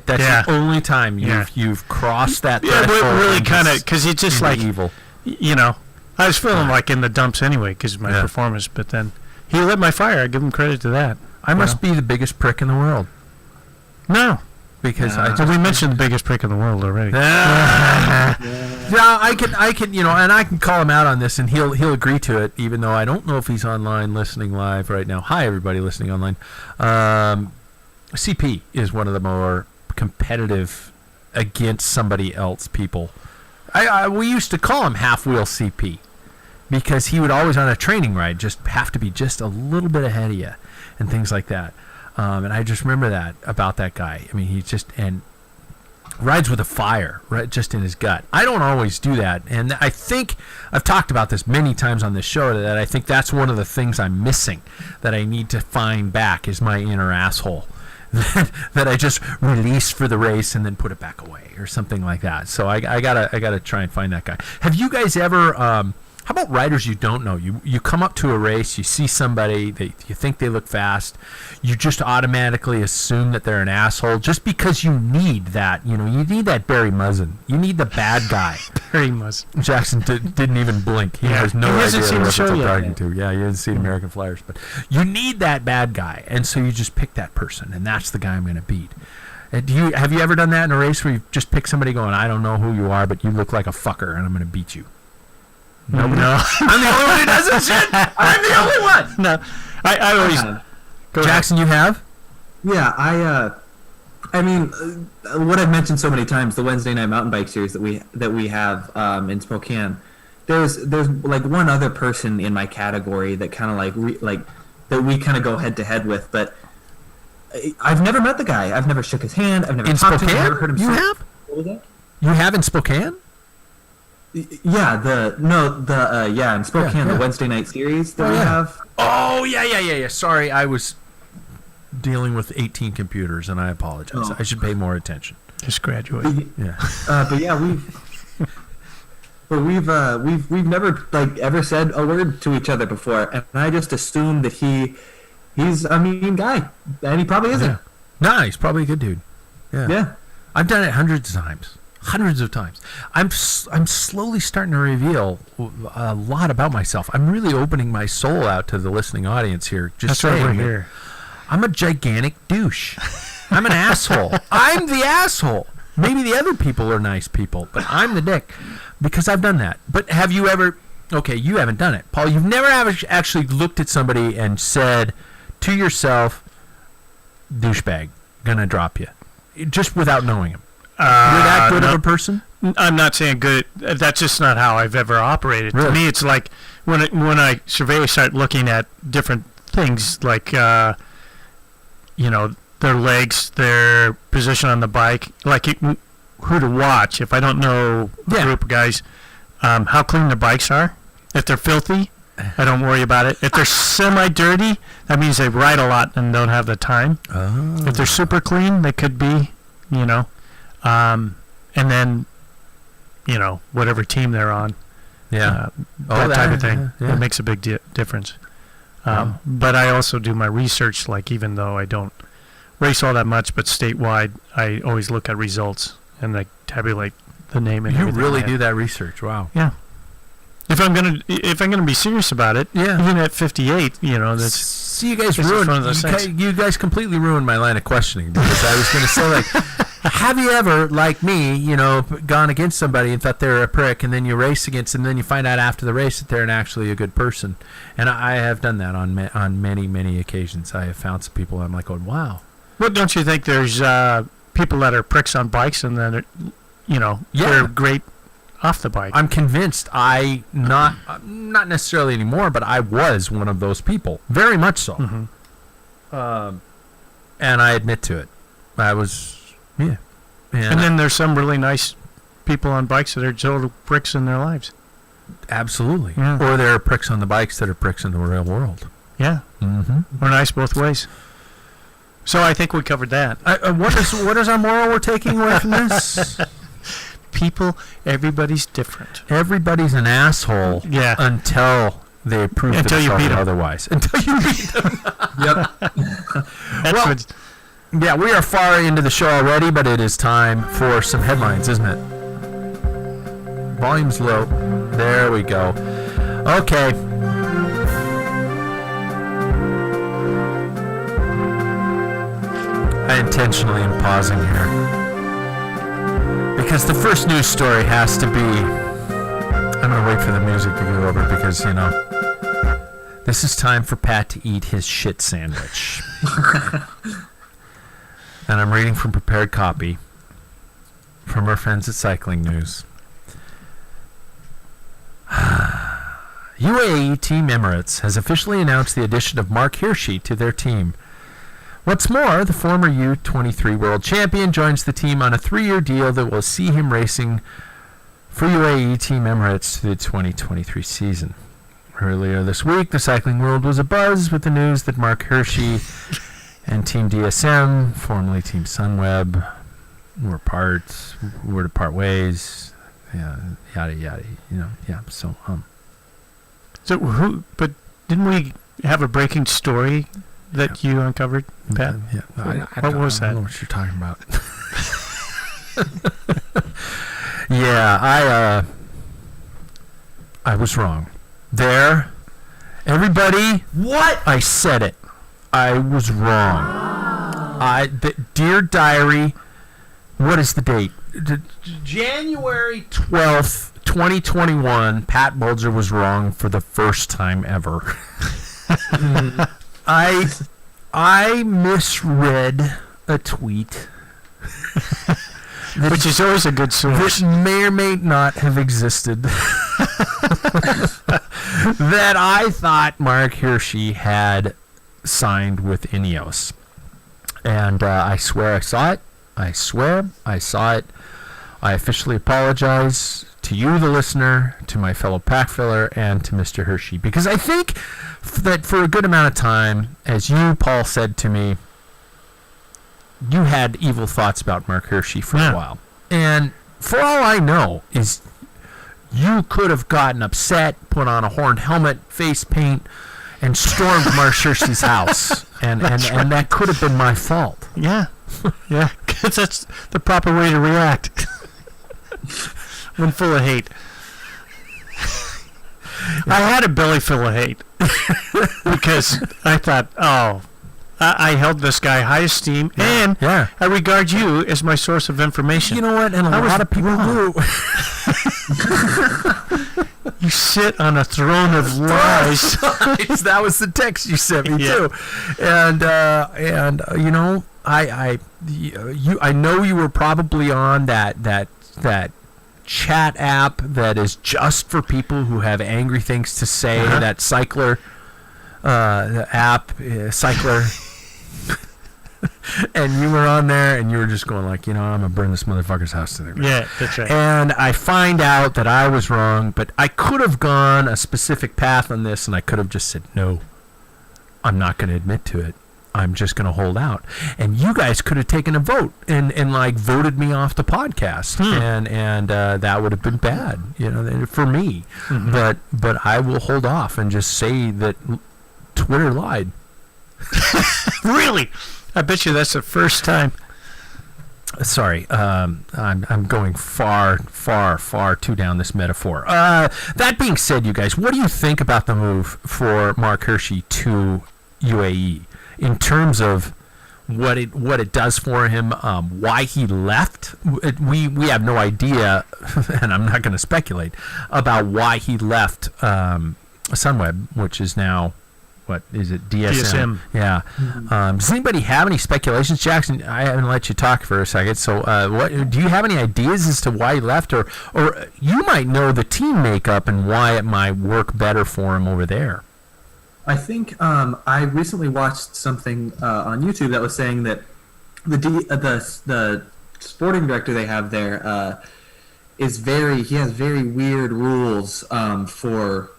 Speaker 1: That's
Speaker 2: Yeah.
Speaker 1: the only time
Speaker 2: Yeah.
Speaker 1: you've crossed that
Speaker 2: Yeah,
Speaker 1: threshold.
Speaker 2: but really
Speaker 1: and
Speaker 2: kind of,
Speaker 1: just
Speaker 2: because it's just
Speaker 1: into
Speaker 2: like,
Speaker 1: evil.
Speaker 2: I was feeling like in the dumps anyway because of my
Speaker 1: Yeah.
Speaker 2: performance. But then he lit my fire. I give him credit to that.
Speaker 1: I must be the biggest prick in the world
Speaker 2: No,
Speaker 1: because I
Speaker 3: Nah.
Speaker 2: so
Speaker 1: just
Speaker 2: we mentioned the biggest prick in the world already.
Speaker 1: Yeah, I can, and I can call him out on this, and he'll agree to it, even though I don't know if he's online listening live right now. Hi, everybody listening online. CP is one of the more competitive against somebody else people. We used to call him half wheel CP because he would always on a training ride just have to be just a little bit ahead of you and things like that. And I just remember that about that guy. I mean, he just rides with a fire, right, just in his gut. I don't always do that, and I think I've talked about this many times on this show, that I think that's one of the things I'm missing, that I need to find back, is my inner asshole that I just release for the race and then put it back away or something like that. So I gotta try and find that guy. Have you guys ever? How about riders you don't know? You come up to a race, you see somebody, you think they look fast, you just automatically assume that they're an asshole just because you need that. You need that Barry Muzzin. You need the bad guy.
Speaker 2: Very much.
Speaker 1: Jackson didn't even blink. He has no
Speaker 2: He
Speaker 1: idea
Speaker 2: hasn't seen the
Speaker 1: what
Speaker 2: show
Speaker 1: I'm
Speaker 2: yet.
Speaker 1: talking to. Yeah, he hasn't seen American Flyers, but you need that bad guy, and so you just pick that person, and that's the guy I'm going to beat. Have you ever done that in a race where you just pick somebody going, I don't know who you are, but you look like a fucker, and I'm going to beat you?
Speaker 2: No.
Speaker 1: I'm the only one who does this shit. I'm the only one.
Speaker 2: No. I always. Go ahead.
Speaker 1: Jackson, you have?
Speaker 3: Yeah, I mean, what I've mentioned so many times, the Wednesday night mountain bike series that we have in Spokane. There's like one other person in my category that kind of like that we kind of go head to head with, but I've never met the guy. I've never shook his hand. I've never
Speaker 1: In
Speaker 3: talked to him.
Speaker 1: Spokane?
Speaker 3: I've never heard him
Speaker 1: You
Speaker 3: say.
Speaker 1: have?
Speaker 3: What was that?
Speaker 1: You have in Spokane?
Speaker 3: Yeah, in Spokane,
Speaker 1: Yeah.
Speaker 3: the Wednesday night series that
Speaker 1: Oh,
Speaker 3: we
Speaker 1: yeah.
Speaker 3: have.
Speaker 1: Oh, yeah. Sorry, I was dealing with 18 computers, and I apologize.
Speaker 3: Oh.
Speaker 1: I should pay more attention.
Speaker 2: Just graduate.
Speaker 1: Yeah.
Speaker 3: But yeah, we've never like ever said a word to each other before, and I just assumed that he's a mean guy, and he probably isn't.
Speaker 1: Yeah. No, he's probably a good dude.
Speaker 3: Yeah.
Speaker 1: I've done it hundreds of times. I'm slowly starting to reveal a lot about myself. I'm really opening my soul out to the listening audience here. Just
Speaker 2: That's why we're
Speaker 1: saying,
Speaker 2: here.
Speaker 1: I'm a gigantic douche. I'm an asshole. I'm the asshole. Maybe the other people are nice people, but I'm the dick because I've done that. But have you ever? Okay, you haven't done it, Paul. You've never actually looked at somebody and said to yourself, "Douchebag, gonna drop you," just without knowing him. You're that good of a person?
Speaker 2: I'm not saying good. That's just not how I've ever operated.
Speaker 1: Really?
Speaker 2: To me, it's like when I survey, start looking at different things, like their legs, their position on the bike, like who to watch. If I don't know a
Speaker 1: Yeah.
Speaker 2: group of guys, how clean their bikes are, if they're filthy, I don't worry about it. If they're semi-dirty, that means they ride a lot and don't have the time.
Speaker 1: Oh.
Speaker 2: If they're super clean, they could be, and then, whatever team they're on.
Speaker 1: Yeah.
Speaker 2: That type of thing.
Speaker 1: Yeah.
Speaker 2: It makes a big difference. But I also do my research, like even though I don't race all that much, but statewide, I always look at results and I tabulate the name and
Speaker 1: You
Speaker 2: everything.
Speaker 1: really do that research. Wow.
Speaker 2: Yeah. If I'm gonna be serious about it,
Speaker 1: Yeah.
Speaker 2: even at 58, that's
Speaker 1: See, you guys
Speaker 2: This is one of those
Speaker 1: ruined.
Speaker 2: things.
Speaker 1: You guys completely ruined my line of questioning because I was going to say, like, have you ever, like me, gone against somebody and thought they were a prick, and then you race against them, and then you find out after the race that they're actually a good person? And I have done that on many, many occasions. I have found some people I'm like, going, wow.
Speaker 2: Well, don't you think there's people that are pricks on bikes and then,
Speaker 1: Yeah.
Speaker 2: they're great off the bike?
Speaker 1: I'm convinced not necessarily anymore, but I was one of those people. Very much so.
Speaker 2: Mhm.
Speaker 1: And I admit to it. I was, yeah.
Speaker 2: And then there's some really nice people on bikes that are total pricks in their lives.
Speaker 1: Absolutely.
Speaker 2: Yeah.
Speaker 1: Or there are pricks on the bikes that are pricks in the real world.
Speaker 2: Yeah.
Speaker 1: Mm-hmm.
Speaker 2: We're nice both ways. So I think we covered that.
Speaker 1: What is our moral we're taking away from this?
Speaker 2: People, everybody's different.
Speaker 1: Everybody's an asshole
Speaker 2: Yeah.
Speaker 1: until they prove
Speaker 2: Until you
Speaker 1: themselves
Speaker 2: beat 'em.
Speaker 1: otherwise. Until you beat them.
Speaker 3: Yep.
Speaker 2: That's
Speaker 1: Well-
Speaker 2: what's-
Speaker 1: Yeah, we are far into the show already, but it is time for some headlines, isn't it? Volume's low. There we go. Okay. I intentionally am pausing here because the first news story has to be. I'm going to wait for the music to go over because, this is time for Pat to eat his shit sandwich. And I'm reading from prepared copy from our friends at Cycling News. UAE Team Emirates has officially announced the addition of Mark Hirschi to their team. What's more, the former U23 world champion joins the team on a 3-year deal that will see him racing for UAE Team Emirates through the 2023 season. Earlier this week, the cycling world was abuzz with the news that Mark Hirschi and Team DSM, formerly Team Sunweb, were to part ways. Yeah, yada yada. Yeah. So
Speaker 2: So but didn't we have a breaking story that you uncovered, Pat?
Speaker 1: Yeah.
Speaker 2: What was
Speaker 1: I
Speaker 2: that?
Speaker 1: don't know what you're talking about. Yeah, I was wrong. There, everybody.
Speaker 3: What?
Speaker 1: I said it. I was wrong. Dear Diary, what is the date? January 12th, 2021. Pat Bulger was wrong for the first time ever. I misread a tweet.
Speaker 2: Which is always a good source.
Speaker 1: That may or may not have existed. That I thought Mark Hirschi had signed with Ineos. And I swear I saw it. I swear I saw it. I officially apologize to you, the listener, to my fellow Packfiller, and to Mr. Hirschi. Because I think that for a good amount of time, as you, Paul, said to me, you had evil thoughts about Mark Hirschi for a while. And for all I know is you could have gotten upset, put on a horned helmet, face paint, and stormed Mark Hirschi's house. And that could have been my fault.
Speaker 2: Yeah. Yeah. 'Cause that's the proper way to react. When full of hate. I had a belly full of hate. Because I thought, I held this guy high esteem, and
Speaker 1: Yeah.
Speaker 2: I regard you as my source of information.
Speaker 1: You know what? And a lot of people do.
Speaker 2: You sit on a throne of lies.
Speaker 1: That was the text you sent me
Speaker 2: Yeah.
Speaker 1: too, and I know you were probably on that chat app that is just for people who have angry things to say.
Speaker 2: Uh-huh.
Speaker 1: That Cycler app, Cycler. and you were on there, and you were just going like, I'm gonna burn this motherfucker's house to the ground.
Speaker 2: Yeah, that's right.
Speaker 1: And I find out that I was wrong, but I could have gone a specific path on this, and I could have just said, no, I'm not going to admit to it. I'm just going to hold out. And you guys could have taken a vote and like voted me off the podcast, and that would have been bad, for me. Mm-hmm. But I will hold off and just say that Twitter lied.
Speaker 2: Really? I bet you that's the first time.
Speaker 1: Sorry, I'm going far too down this metaphor. That being said, you guys, what do you think about the move for Mark Hershey to UAE in terms of what it does for him, why he left? We have no idea, and I'm not going to speculate about why he left Sunweb, which is now. What is it? DSM. Yeah. Mm-hmm. Does anybody have any speculations, Jackson? I haven't let you talk for a second. So, what do you have any ideas as to why he left, or you might know the team makeup and why it might work better for him over there?
Speaker 3: I think I recently watched something on YouTube that was saying that the sporting director they have there he has very weird rules for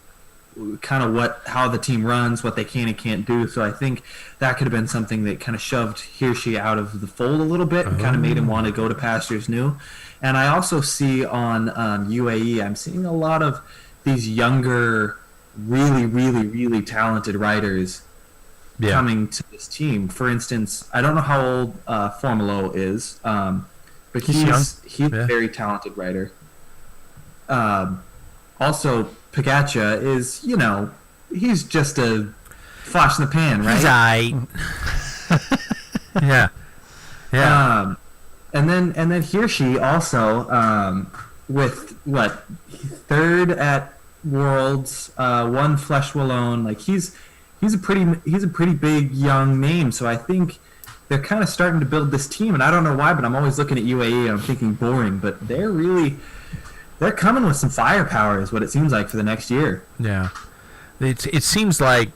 Speaker 3: kind of how the team runs, what they can and can't do. So I think that could have been something that kind of shoved Hershey out of the fold a little bit and kind of made him want to go to pastures new. And I also see on UAE, I'm seeing a lot of these younger, really, really, really talented riders coming to this team. For instance, I don't know how old Formolo is, but he's a very talented rider. Also, Pagacha is, he's just a flash in the pan, right?
Speaker 1: Yeah.
Speaker 3: And then Hershey also, with third at Worlds, one Flesh Wallone, like he's a pretty big young name. So I think they're kind of starting to build this team, and I don't know why, but I'm always looking at UAE and I'm thinking boring, but they're coming with some firepower, is what it seems like for the next year.
Speaker 1: Yeah, it seems like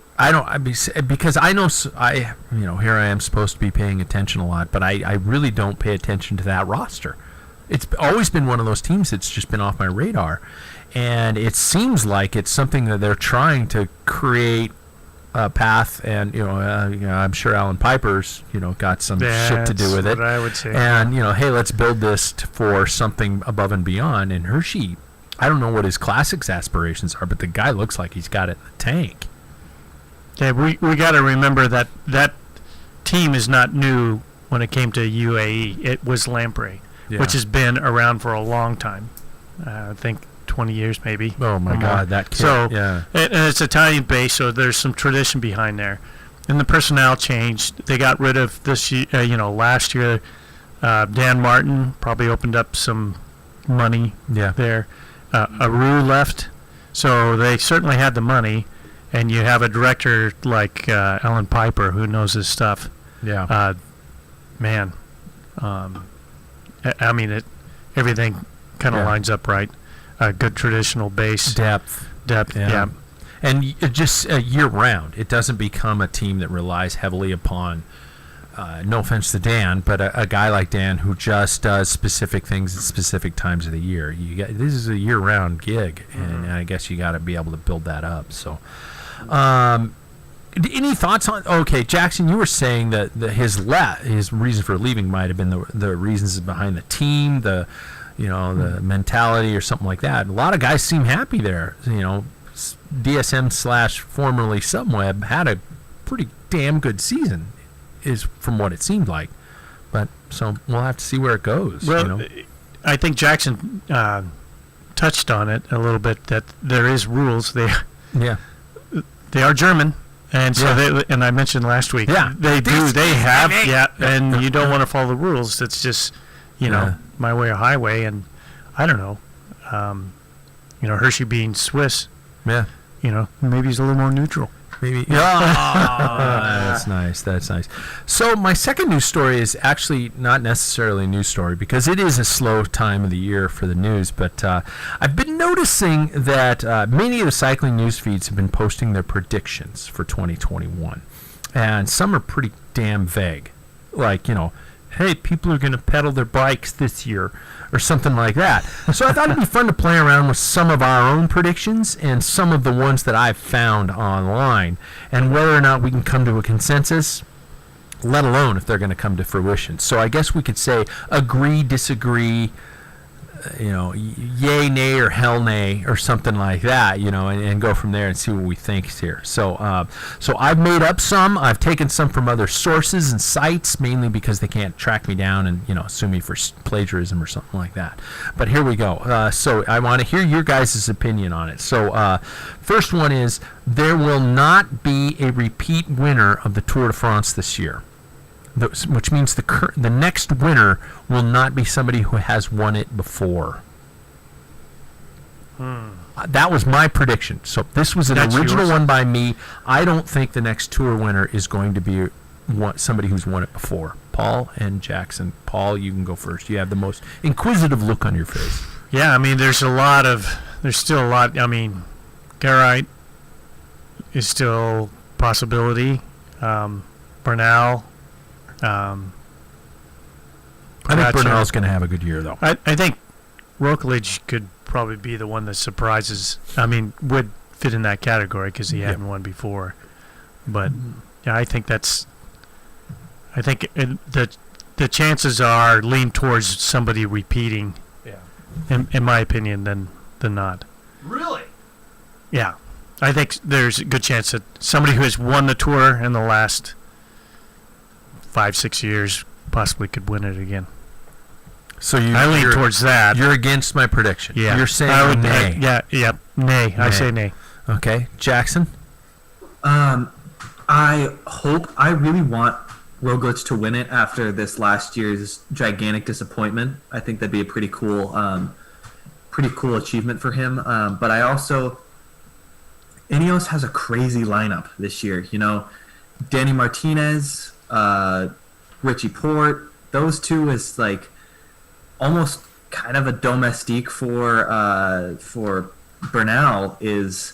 Speaker 1: because I know here I am supposed to be paying attention a lot, but I really don't pay attention to that roster. It's always been one of those teams that's just been off my radar, and it seems like it's something that they're trying to create a path, and I'm sure Alan Piper's got some shit to do with it.
Speaker 2: That's what I would say.
Speaker 1: And hey, let's build this for something above and beyond. And Hershey, I don't know what his classics aspirations are, but the guy looks like he's got it in the tank.
Speaker 2: Yeah, we got to remember that team is not new when it came to UAE. It was Lamprey, which has been around for a long time. I think 20 years maybe.
Speaker 1: Oh my God, that kid.
Speaker 2: So and it's Italian based, so there's some tradition behind there. And the personnel changed. They got rid of this last year Dan Martin probably opened up some money there. Aru left, so they certainly had the money, and you have a director like Alan Piper who knows his stuff. I mean, everything kind of lines up right. A good traditional base.
Speaker 1: Depth.
Speaker 2: Yeah.
Speaker 1: And just year round, it doesn't become a team that relies heavily upon, no offense to Dan, but a guy like Dan who just does specific things at specific times of the year. This is a year round gig, and I guess you got to be able to build that up. So, any thoughts on? Okay, Jackson, you were saying that his reason for leaving might have been the reasons behind the team, the mentality or something like that. A lot of guys seem happy there. DSM / formerly Sunweb had a pretty damn good season, is from what it seemed like. But so we'll have to see where it goes.
Speaker 2: Well, I think Jackson touched on it a little bit, that there is rules. They are German. And so and I mentioned last week, and you don't want to follow the rules. It's just, my way or highway, and I don't know. Hershey being Swiss, maybe he's a little more neutral.
Speaker 1: Maybe. That's nice. So my second news story is actually not necessarily a news story, because it is a slow time of the year for the news. But I've been noticing that many of the cycling news feeds have been posting their predictions for 2021, and some are pretty damn vague. like, hey, people are going to pedal their bikes this year or something like that. So I thought it'd be fun to play around with some of our own predictions and some of the ones that I've found online, and whether or not we can come to a consensus, let alone if they're going to come to fruition. So I guess we could say agree, disagree, yay, nay, or hell, nay, or something like that, and go from there and see what we think here. So, so I've made up some. I've taken some from other sources and sites, mainly because they can't track me down and, sue me for plagiarism or something like that. But here we go. So I want to hear your guys' opinion on it. So, first one is there will not be a repeat winner of the Tour de France this year. Which means the next winner will not be somebody who has won it before. That was my prediction. So this was an original one by me. I don't think the next Tour winner is going to be somebody who's won it before. Paul and Jackson. Paul, you can go first. You have the most inquisitive look on your face.
Speaker 2: Yeah, I mean, there's still a lot. I mean, Garrett is still a possibility. Bernal.
Speaker 1: I think Bernal's going to have a good year, though.
Speaker 2: I think Roglic could probably be the one that surprises. I mean, would fit in that category because he hadn't won before. But yeah, I think the chances are lean towards somebody repeating. Yeah. In my opinion, than not.
Speaker 1: Really?
Speaker 2: Yeah, I think there's a good chance that somebody who has won the Tour in the last 5-6 years possibly could win it again.
Speaker 1: So
Speaker 2: I lean towards that.
Speaker 1: You're against my prediction.
Speaker 2: Yeah.
Speaker 1: You're saying nay.
Speaker 2: Nay. I say nay.
Speaker 1: Okay, Jackson.
Speaker 3: I really want Roglic to win it after this last year's gigantic disappointment. I think that'd be a pretty cool achievement for him. But I also, Ineos has a crazy lineup this year. Danny Martinez, Richie Porte, those two is like almost kind of a domestique for Bernal is.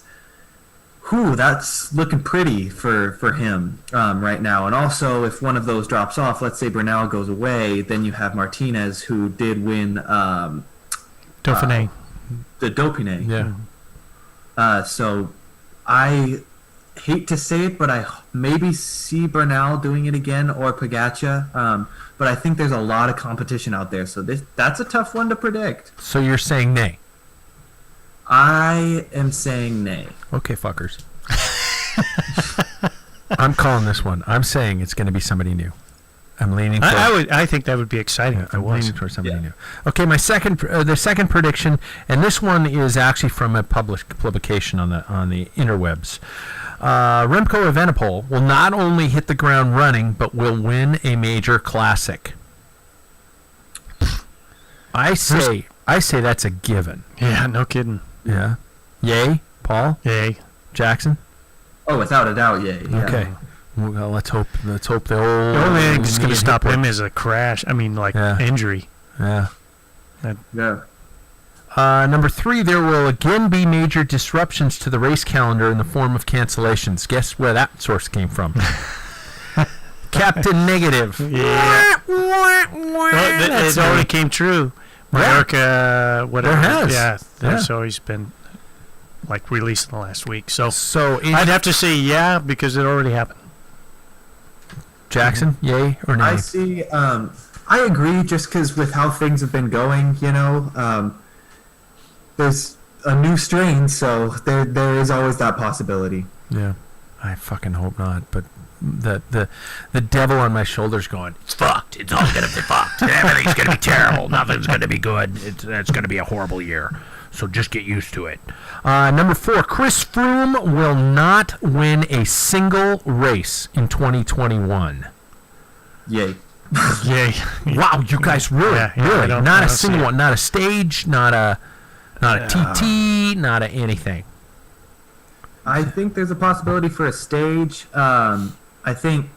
Speaker 3: That's looking pretty for him right now. And also, if one of those drops off, let's say Bernal goes away, then you have Martinez, who did win
Speaker 2: Dauphiné.
Speaker 3: The Dauphiné.
Speaker 1: Yeah.
Speaker 3: So I hate to say it, but I maybe see Bernal doing it again or Pogačar. But I think there's a lot of competition out there, so that's a tough one to predict.
Speaker 1: So you're saying nay?
Speaker 3: I am saying nay.
Speaker 1: Okay, fuckers. I'm calling this one. I'm saying it's going to be somebody new. I'm leaning.
Speaker 2: I think that would be exciting.
Speaker 1: I'm leaning towards somebody new. Okay, my the second prediction, and this one is actually from a published publication on the interwebs. Remco Evenepoel will not only hit the ground running, but will win a major classic. I say that's a given.
Speaker 2: Yeah, no kidding.
Speaker 1: Yeah. Yay, Paul?
Speaker 2: Yay.
Speaker 1: Jackson?
Speaker 3: Oh, without a doubt, yay. Yeah.
Speaker 1: Okay. Well, let's hope the
Speaker 2: only thing that's going to stop him is a crash. I mean, injury.
Speaker 1: Yeah.
Speaker 3: Yeah.
Speaker 1: Number 3, there will again be major disruptions to the race calendar in the form of cancellations. Guess where that source came from? Captain Negative.
Speaker 2: Yeah. It already came true. America, whatever.
Speaker 1: There has.
Speaker 2: Yeah.
Speaker 1: Yeah.
Speaker 2: So he's been released in the last week. So
Speaker 1: I'd
Speaker 2: have to say yeah because it already happened.
Speaker 1: Jackson, yay or nay?
Speaker 3: I see. I agree, just because with how things have been going, there's a new strain, so there is always that possibility.
Speaker 1: Yeah, I fucking hope not. But the devil on my shoulder's going, it's fucked. It's all gonna be fucked. Everything's gonna be terrible. Nothing's gonna be good. It's gonna be a horrible year. So just get used to it. Number 4, Chris Froome will not win a single race in 2021.
Speaker 3: Yay.
Speaker 2: Yay.
Speaker 1: Wow, you guys really? Not a single one. Not a stage, not a TT, not a anything.
Speaker 3: I think there's a possibility for a stage. I think,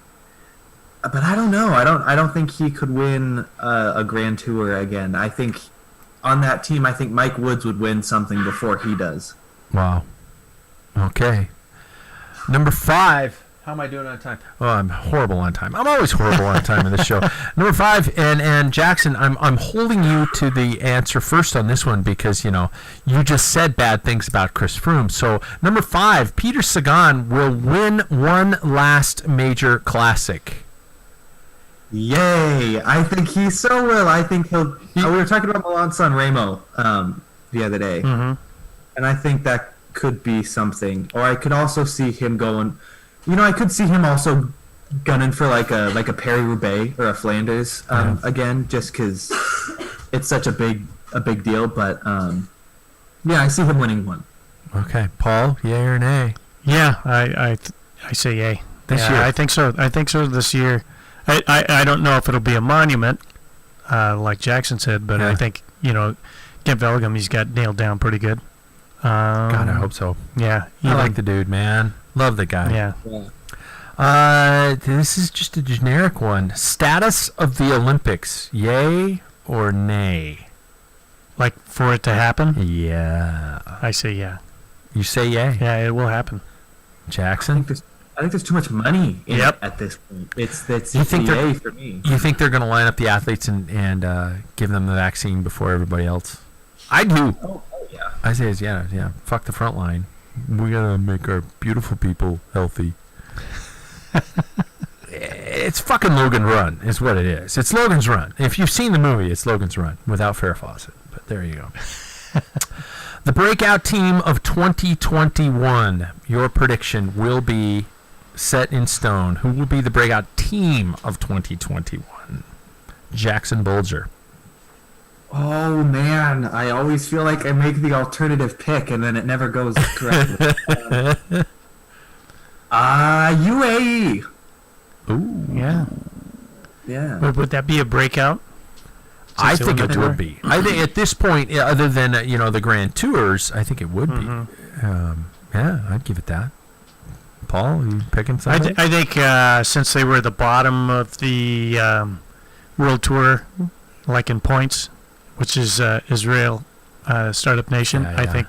Speaker 3: but I don't know. I don't think he could win a Grand Tour again. I think on that team, I think Mike Woods would win something before he does.
Speaker 1: Wow. Okay. Number 5. How am I doing on time? Oh, I'm horrible on time. I'm always horrible on time in this show. Number 5, and Jackson, I'm holding you to the answer first on this one because, you just said bad things about Chris Froome. So, number 5, Peter Sagan will win one last major classic.
Speaker 3: Yay! I think he so will. I think he'll. We were talking about Milan San Remo the other day, and I think that could be something. Or I could also see him going. I could see him also gunning for like a Paris-Roubaix or a Flanders again, just because it's such a big deal. But I see him winning one.
Speaker 1: Okay, Paul, yay or nay?
Speaker 2: Yeah, I say yay.
Speaker 1: This year,
Speaker 2: I think so. I think so this year. I don't know if it'll be a monument, like Jackson said, but I think Gent Velgem he's got nailed down pretty good.
Speaker 1: God, I hope so.
Speaker 2: Yeah,
Speaker 1: I like the dude, man. Love the guy.
Speaker 2: Yeah.
Speaker 1: This is just a generic one. Status of the Olympics, yay or nay?
Speaker 2: Like for it to happen?
Speaker 1: Yeah.
Speaker 2: I say yeah.
Speaker 1: You say yay?
Speaker 2: Yeah, it will happen.
Speaker 1: Jackson?
Speaker 3: I think there's too much money in
Speaker 2: Yep.
Speaker 3: it at this point. It's
Speaker 1: You think
Speaker 3: yay for me.
Speaker 1: You think they're going to line up the athletes and give them the vaccine before everybody else? I do.
Speaker 3: Oh yeah.
Speaker 1: I say it's yeah. Fuck the front line. We got to make our beautiful people healthy. It's fucking Logan Run is what it is. It's Logan's Run. If you've seen the movie, it's Logan's Run without Farrah Fawcett. But there you go. The breakout team of 2021, your prediction will be set in stone. Who will be the breakout team of 2021? Jackson Bulger.
Speaker 3: Oh man, I always feel like I make the alternative pick and then it never goes correctly. UAE.
Speaker 1: Ooh.
Speaker 2: Yeah.
Speaker 3: Yeah.
Speaker 2: Would that be a breakout?
Speaker 1: I
Speaker 2: Since
Speaker 1: think
Speaker 2: it
Speaker 1: it would be. I think at this point, other than the Grand Tours, I think it would be. Yeah, I'd give it that. Paul, you picking something?
Speaker 2: I think since they were the bottom of the World Tour, like in points, which is Israel Startup Nation,
Speaker 1: Yeah,
Speaker 2: I
Speaker 1: yeah.
Speaker 2: think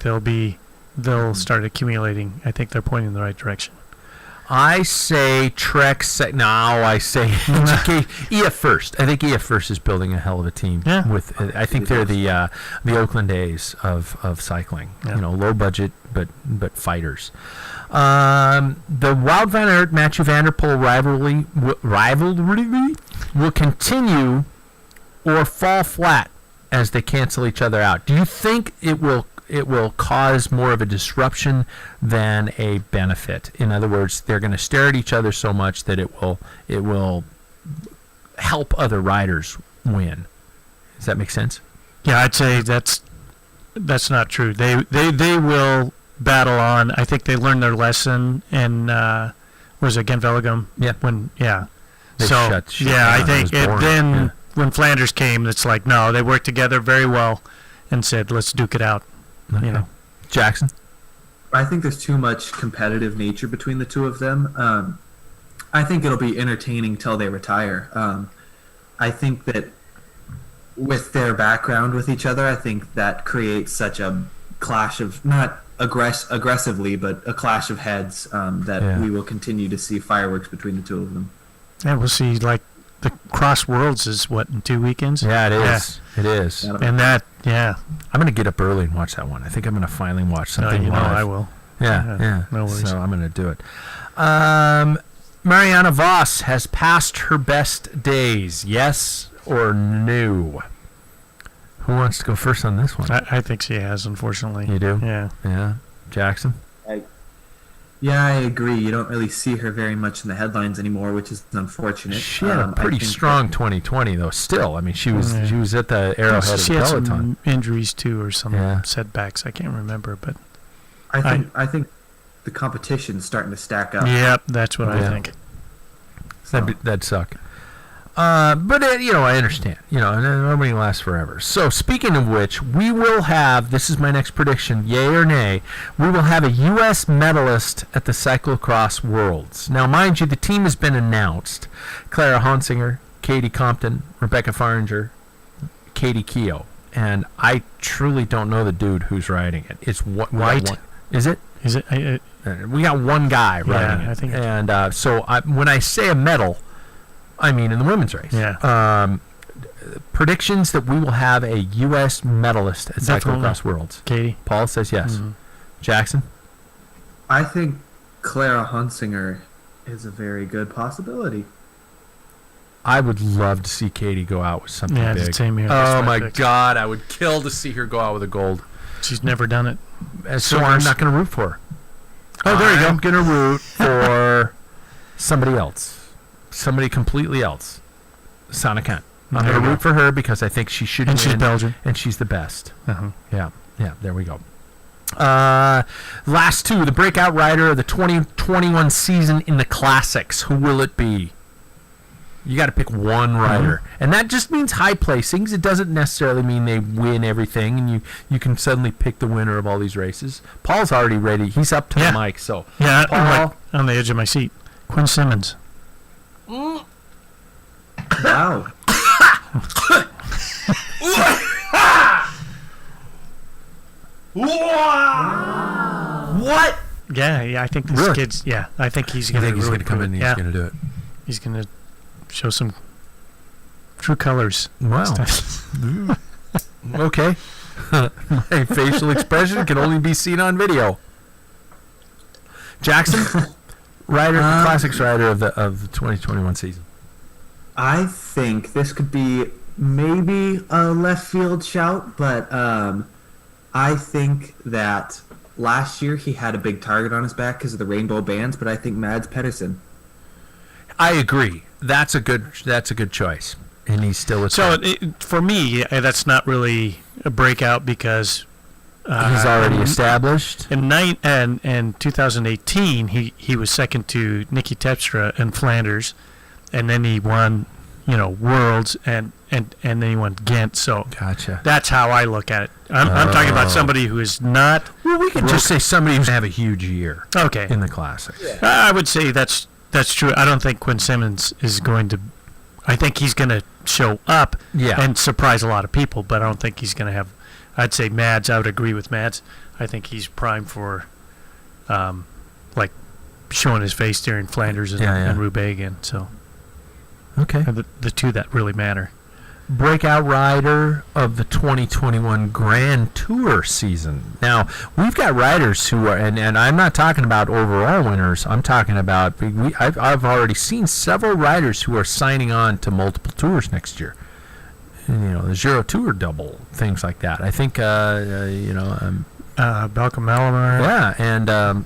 Speaker 2: they'll start accumulating. I think they're pointing in the right direction.
Speaker 1: I say Trek. I say EF First. I think EF First is building a hell of a team.
Speaker 2: Yeah.
Speaker 1: I think they're the Oakland A's of cycling.
Speaker 2: Yeah.
Speaker 1: Low budget but fighters. The Wout van Aert Mathieu van der Poel rivalry will continue or fall flat as they cancel each other out. Do you think it will cause more of a disruption than a benefit? In other words, they're going to stare at each other so much that it will help other riders win. Does that make sense?
Speaker 2: Yeah, I'd say that's not true. They will battle on. I think they learned their lesson in was it Gent Velgem?
Speaker 1: Yeah. They shut
Speaker 2: I
Speaker 1: down.
Speaker 2: think
Speaker 1: It was boring.
Speaker 2: then
Speaker 1: Yeah.
Speaker 2: when Flanders came, it's like no, they worked together very well and said let's duke it out.
Speaker 1: Okay. Jackson?
Speaker 3: I think there's too much competitive nature between the two of them. I think it'll be entertaining till they retire. I think that with their background with each other, I think that creates such a clash of, not aggressively, but a clash of heads that we will continue to see fireworks between the two of them.
Speaker 2: Yeah, we'll see. Like the Cross Worlds is what, in 2 weekends?
Speaker 1: Yeah, it is. It is.
Speaker 2: And that, yeah.
Speaker 1: I'm going to get up early and watch that one. I think I'm going to finally watch something live.
Speaker 2: I will.
Speaker 1: Yeah.
Speaker 2: No worries.
Speaker 1: So I'm going to do it. Mariana Voss has passed her best days. Yes or no? Who wants to go first on this one?
Speaker 2: I think she has, unfortunately.
Speaker 1: You do?
Speaker 2: Yeah.
Speaker 1: Yeah. Jackson?
Speaker 3: Yeah, I agree. You don't really see her very much in the headlines anymore, which is unfortunate.
Speaker 1: She had a pretty strong 2020, though. Still, I mean, she was at the arrowhead of
Speaker 2: She
Speaker 1: the
Speaker 2: had
Speaker 1: peloton.
Speaker 2: some injuries too, or some
Speaker 1: Yeah.
Speaker 2: setbacks. I can't remember, but
Speaker 3: I think the competition's starting to stack up.
Speaker 2: yep, that's what I think.
Speaker 1: That'd suck. But I understand. Nobody lasts forever. So speaking of which, we will have. This is my next prediction: yay or nay? We will have a U.S. medalist at the Cyclocross Worlds. Now, mind you, the team has been announced: Clara Honsinger, Katie Compton, Rebecca Faringer, Katie Keogh, and I truly don't know the dude who's riding it. It's
Speaker 2: White.
Speaker 1: Is it?
Speaker 2: Is it?
Speaker 1: We got one guy riding it.
Speaker 2: I think.
Speaker 1: And when I say a medal, I mean in the women's race.
Speaker 2: Yeah.
Speaker 1: Predictions that we will have a U.S. medalist at
Speaker 2: Definitely.
Speaker 1: Cyclocross Worlds.
Speaker 2: Katie.
Speaker 1: Paul says yes.
Speaker 2: Mhm.
Speaker 1: Jackson?
Speaker 3: I think Clara Hunsinger is a very good possibility.
Speaker 1: I would love to see Katie go out with something
Speaker 2: Yeah,
Speaker 1: big.
Speaker 2: same here.
Speaker 1: Oh
Speaker 2: That's
Speaker 1: my
Speaker 2: pick.
Speaker 1: God, I would kill to see her go out with a gold.
Speaker 2: She's never done it.
Speaker 1: And so I'm not going to root for her. Oh, there you go. I'm going to root for somebody else. Somebody completely else. Sana Kent. I'm
Speaker 2: There
Speaker 1: going to
Speaker 2: you
Speaker 1: root for her because I think she should
Speaker 2: And
Speaker 1: win.
Speaker 2: she's Belgian.
Speaker 1: And she's the best.
Speaker 2: Uh-huh.
Speaker 1: Yeah, there we go. Last two, the breakout rider of the 2021 season in the classics. Who will it be? You got to pick one rider. And that just means high placings. It doesn't necessarily mean they win everything, and you can suddenly pick the winner of all these races. Paul's already ready. He's up to
Speaker 2: Yeah.
Speaker 1: the mic, so.
Speaker 2: Yeah,
Speaker 1: Paul?
Speaker 2: I'm like on the edge of my seat. Quinn Simmons.
Speaker 3: Wow.
Speaker 1: What?
Speaker 2: Yeah, I think this
Speaker 1: Really?
Speaker 2: kid's. Yeah, I think he's
Speaker 1: I
Speaker 2: going
Speaker 1: think
Speaker 2: to
Speaker 1: he's
Speaker 2: really
Speaker 1: going to come in and
Speaker 2: yeah,
Speaker 1: he's going to do it.
Speaker 2: he's going to show some true colors.
Speaker 1: Wow. Okay. My facial expression can only be seen on video. Jackson, classics rider of the 2021 season.
Speaker 3: I think this could be maybe a left field shout, but I think that last year he had a big target on his back because of the rainbow bands, but I think Mads Pedersen.
Speaker 1: I agree. That's a good choice, and he's still a
Speaker 2: So
Speaker 1: top.
Speaker 2: for me, that's not really a breakout because
Speaker 1: He's already established.
Speaker 2: in 2018 he was second to Nicky Terpstra in Flanders, and then he won, Worlds and then he won Ghent. So
Speaker 1: Gotcha.
Speaker 2: that's how I look at it. I'm talking about somebody who is not
Speaker 1: Well, we could just say somebody who's going to have a huge year
Speaker 2: okay.
Speaker 1: in the classics.
Speaker 2: I would say that's true. I don't think Quinn Simmons is going to. I think he's going to show up
Speaker 1: Yeah.
Speaker 2: and surprise a lot of people, but I don't think he's going to have. I'd say Mads. I would agree with Mads. I think he's primed for, like, showing his face during Flanders and Roubaix again. So
Speaker 1: Okay.
Speaker 2: the two that really matter.
Speaker 1: Breakout rider of the 2021 Grand Tour season. Now, we've got riders who are, and I'm not talking about overall winners. I'm talking about, I've already seen several riders who are signing on to multiple tours next year. And, the Giro Tour double, things like that. I think,
Speaker 2: Balcom Malamar.
Speaker 1: yeah, and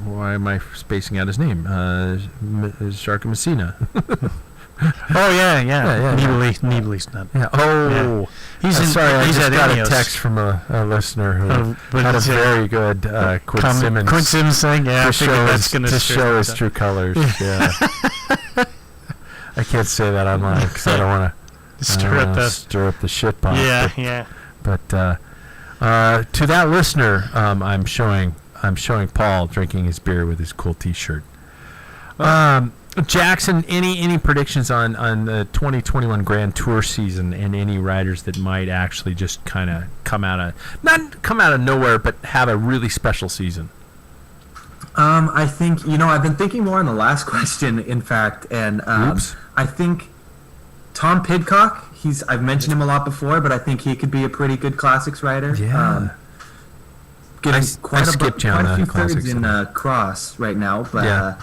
Speaker 1: why am I spacing out his name? Sharka Messina.
Speaker 2: Oh yeah. Nibali's not.
Speaker 1: Yeah. Oh,
Speaker 2: He's
Speaker 1: sorry. I
Speaker 2: He's
Speaker 1: just
Speaker 2: at
Speaker 1: got
Speaker 2: Ineos.
Speaker 1: a text from a listener who
Speaker 2: But
Speaker 1: had a
Speaker 2: it's,
Speaker 1: very good Quinn Simmons
Speaker 2: Quinn Simmons thing. Yeah, I
Speaker 1: to
Speaker 2: figured that's going
Speaker 1: to show his true colors. Yeah. I can't say that online because I don't want to stir up the shit pot.
Speaker 2: Yeah.
Speaker 1: But to that listener, I'm showing Paul drinking his beer with his cool T-shirt. Jackson, any predictions on the 2021 Grand Tour season and any riders that might actually just kind of not come out of nowhere, but have a really special season?
Speaker 3: I think I've been thinking more on the last question, in fact, and I think Tom Pidcock. I've mentioned him a lot before, but I think he could be a pretty good classics rider.
Speaker 1: Yeah.
Speaker 3: Getting quite
Speaker 1: skipped you on
Speaker 3: a few
Speaker 1: the
Speaker 3: thirds
Speaker 1: classics
Speaker 3: in cross right now, but
Speaker 1: Yeah.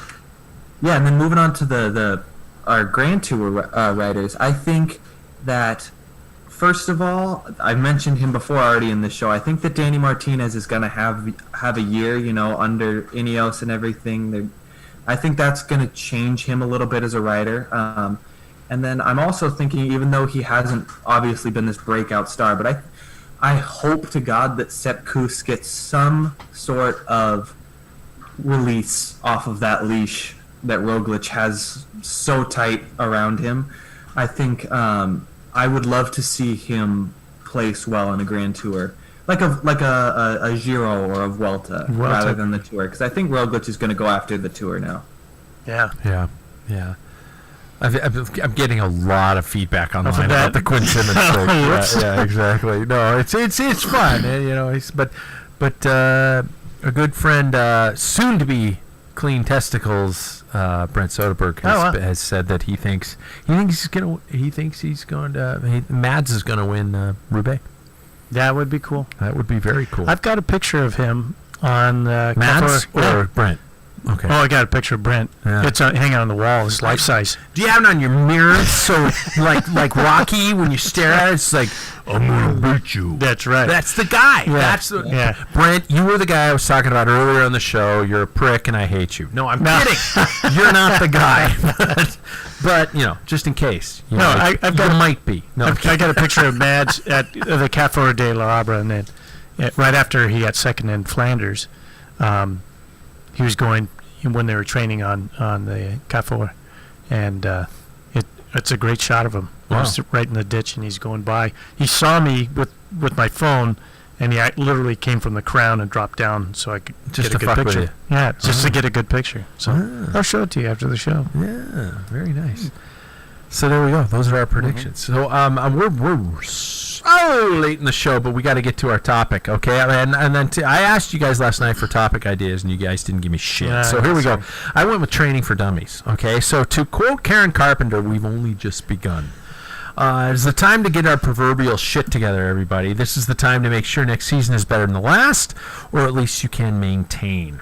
Speaker 3: and then moving on to our Grand Tour riders, I think that first of all, I mentioned him before already in the show. I think that Danny Martinez is going to have a year, under Ineos and everything. I think that's going to change him a little bit as a rider. And then I'm also thinking, even though he hasn't obviously been this breakout star, but I hope to God that Sepp Kuss gets some sort of release off of that leash that Roglic has so tight around him. I think I would love to see him place well in a Grand Tour, like a Giro or a Vuelta rather than the Tour, because I think Roglic is going to go after the Tour now.
Speaker 2: Yeah.
Speaker 1: I'm getting a lot of feedback online about the Quinn Simmons thing. Yeah, exactly. No, it's fun. But a good friend, soon to be clean testicles, Brent Soderbergh has said that he thinks he's going to Mads is going to win Roubaix.
Speaker 2: That would be cool.
Speaker 1: That would be very cool.
Speaker 2: I've got a picture of him on
Speaker 1: Mads or Brent. Okay.
Speaker 2: Oh, I got a picture of Brent.
Speaker 1: Yeah.
Speaker 2: It's hanging on the wall. It's life size.
Speaker 1: Do you have it on your mirror? So like Rocky, when you stare at it, it's like, I'm gonna beat you.
Speaker 2: That's right.
Speaker 1: That's the guy.
Speaker 2: Yeah.
Speaker 1: Brent, you were the guy I was talking about earlier on the show. You're a prick, and I hate you. No, I'm kidding. You're not the guy. But just in case. I've got might be. No,
Speaker 2: I got a picture of Mads at the Café de l'Arbre, and then right after he got second in Flanders, he was going when they were training on the Café, and it's a great shot of him.
Speaker 1: Wow.
Speaker 2: I was right in the ditch, and he's going by. He saw me with my phone, and he literally came from the crown and dropped down so I could
Speaker 1: just
Speaker 2: get a
Speaker 1: to
Speaker 2: good
Speaker 1: fuck
Speaker 2: picture.
Speaker 1: with you.
Speaker 2: Yeah, just to get a good picture. So I'll show it to you after the show.
Speaker 1: Yeah, very nice. So there we go. Those are our predictions. So we're so late in the show, but we got to get to our topic, okay? And then I asked you guys last night for topic ideas, and you guys didn't give me shit.
Speaker 2: Yeah,
Speaker 1: so here we go. I went with training for dummies, okay? So to quote Karen Carpenter, we've only just begun. It's the time to get our proverbial shit together, everybody. This is the time to make sure next season is better than the last, or at least you can maintain.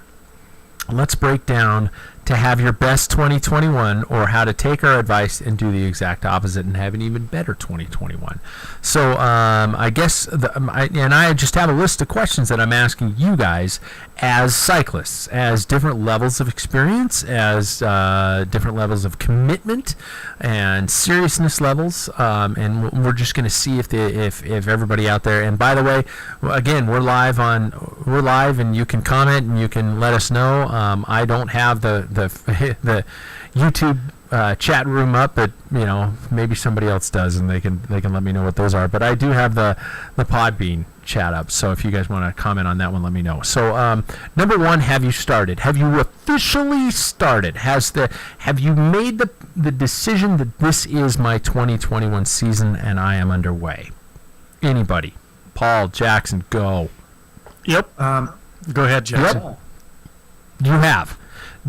Speaker 1: Let's break down to have your best 2021, or how to take our advice and do the exact opposite and have an even better 2021. So I guess I just have a list of questions that I'm asking you guys as cyclists, as different levels of experience, as different levels of commitment and seriousness levels, and we're just going to see if everybody out there. And by the way, again, we're live, and you can comment and you can let us know. I don't have the YouTube chat room up, but maybe somebody else does, and they can let me know what those are. But I do have the Podbean chat up, so if you guys want to comment on that one, let me know. So number one, have you started? Have you officially started? Have you made the decision that this is my 2021 season and I am underway? Anybody? Paul, Jackson, go.
Speaker 2: Yep. Go ahead, Jackson.
Speaker 1: Yep. You have.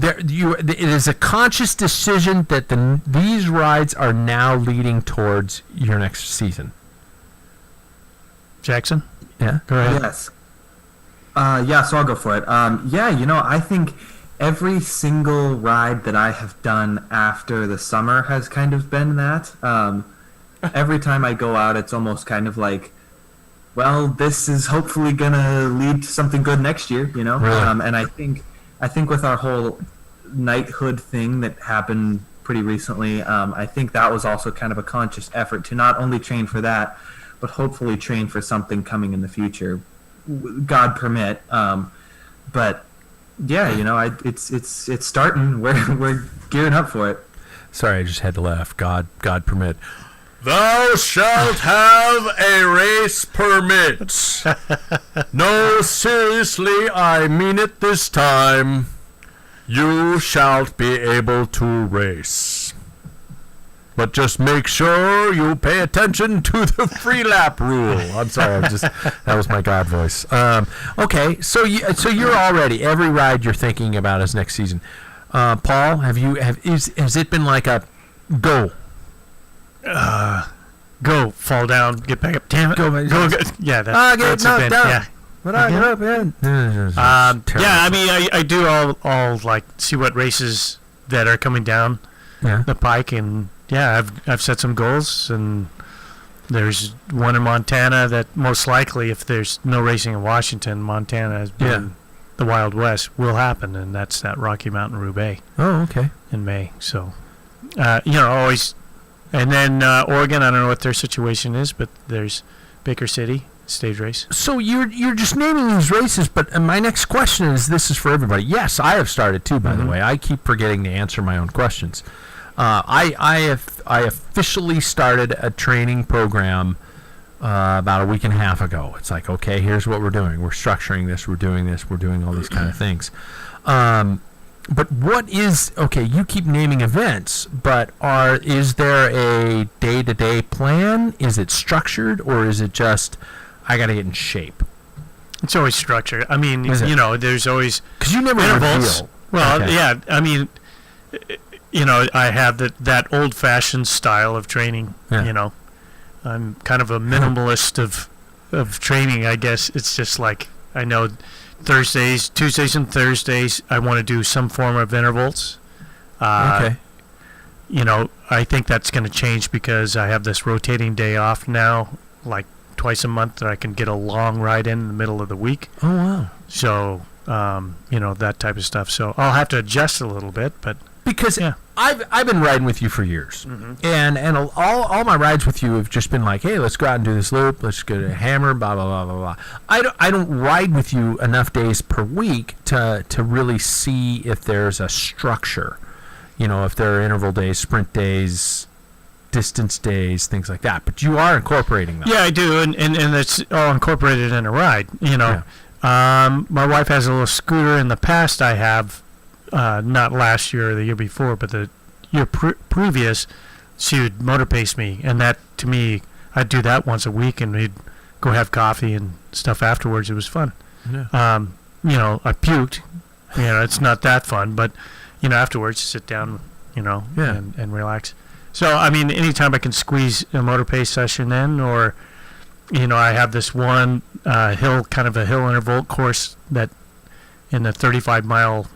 Speaker 1: It is a conscious decision that these rides are now leading towards your next season.
Speaker 2: Jackson?
Speaker 1: Yeah?
Speaker 2: Go ahead.
Speaker 3: Yes. So I'll go for it. I think every single ride that I have done after the summer has kind of been that. Every time I go out, it's almost kind of like, well, this is hopefully going to lead to something good next year,
Speaker 1: Really?
Speaker 3: And I think with our whole knighthood thing that happened pretty recently, I think that was also kind of a conscious effort to not only train for that, but hopefully train for something coming in the future, God permit. But yeah, it's starting. We're gearing up for it.
Speaker 1: Sorry, I just had to laugh. God permit. Thou shalt have a race permit. No, seriously, I mean it this time. You shalt be able to race. But just make sure you pay attention to the free lap rule. I'm sorry, that was my God voice. Okay, so you're already, every ride you're thinking about is next season. Paul, has it been like a go?
Speaker 2: Go, fall down, get back up. Damn it.
Speaker 1: Go.
Speaker 2: Yeah, that's
Speaker 1: knocked down.
Speaker 2: Yeah.
Speaker 1: But I get up, man.
Speaker 2: I mean, I do all like see what races that are coming down the pike, and yeah, I've set some goals, and there's one in Montana that most likely, if there's no racing in Washington, Montana has been the Wild West, will happen, and that's that Rocky Mountain Roubaix.
Speaker 1: Oh, okay.
Speaker 2: In May, so always. And then Oregon, I don't know what their situation is, but there's Baker City stage race.
Speaker 1: So you're just naming these races, but my next question is, this is for everybody. Yes, I have started too, by the way. I keep forgetting to answer my own questions. I officially started a training program about a week and a half ago. It's like, okay, here's what we're doing. We're structuring this. We're doing all these kind of things. But what is, okay, you keep naming events, but is there a day-to-day plan? Is it structured, or is it just, I got to get in shape?
Speaker 2: It's always structured. I mean,
Speaker 1: Is it?
Speaker 2: there's always
Speaker 1: Because you never
Speaker 2: intervals.
Speaker 1: reveal.
Speaker 2: Well,
Speaker 1: Okay.
Speaker 2: yeah. I mean, I have that old-fashioned style of training.
Speaker 1: Yeah.
Speaker 2: I'm kind of a minimalist of training. I guess it's just like I know Tuesdays and Thursdays, I want to do some form of intervals.
Speaker 1: Okay.
Speaker 2: I think that's going to change because I have this rotating day off now, like twice a month, that I can get a long ride in the middle of the week.
Speaker 1: Oh, wow.
Speaker 2: So, that type of stuff. So I'll have to adjust a little bit, but
Speaker 1: Because
Speaker 2: Yeah.
Speaker 1: I've been riding with you for years, and all my rides with you have just been like, hey, let's go out and do this loop, let's go to a hammer, blah blah blah blah blah. I don't ride with you enough days per week to really see if there's a structure, if there are interval days, sprint days, distance days, things like that. But you are incorporating them.
Speaker 2: yeah, I do, and it's all incorporated in a ride.
Speaker 1: Yeah.
Speaker 2: My wife has a little scooter. In the past, I have. Not last year or the year before, but the year previous, she would motor pace me, and that, to me, I'd do that once a week, and we'd go have coffee and stuff afterwards. It was fun.
Speaker 1: Yeah.
Speaker 2: I puked. It's not that fun, but, afterwards, sit down,
Speaker 1: Yeah.
Speaker 2: and relax. So, I mean, anytime I can squeeze a motor pace session in, or, I have this one kind of a hill interval course that in the 35-mile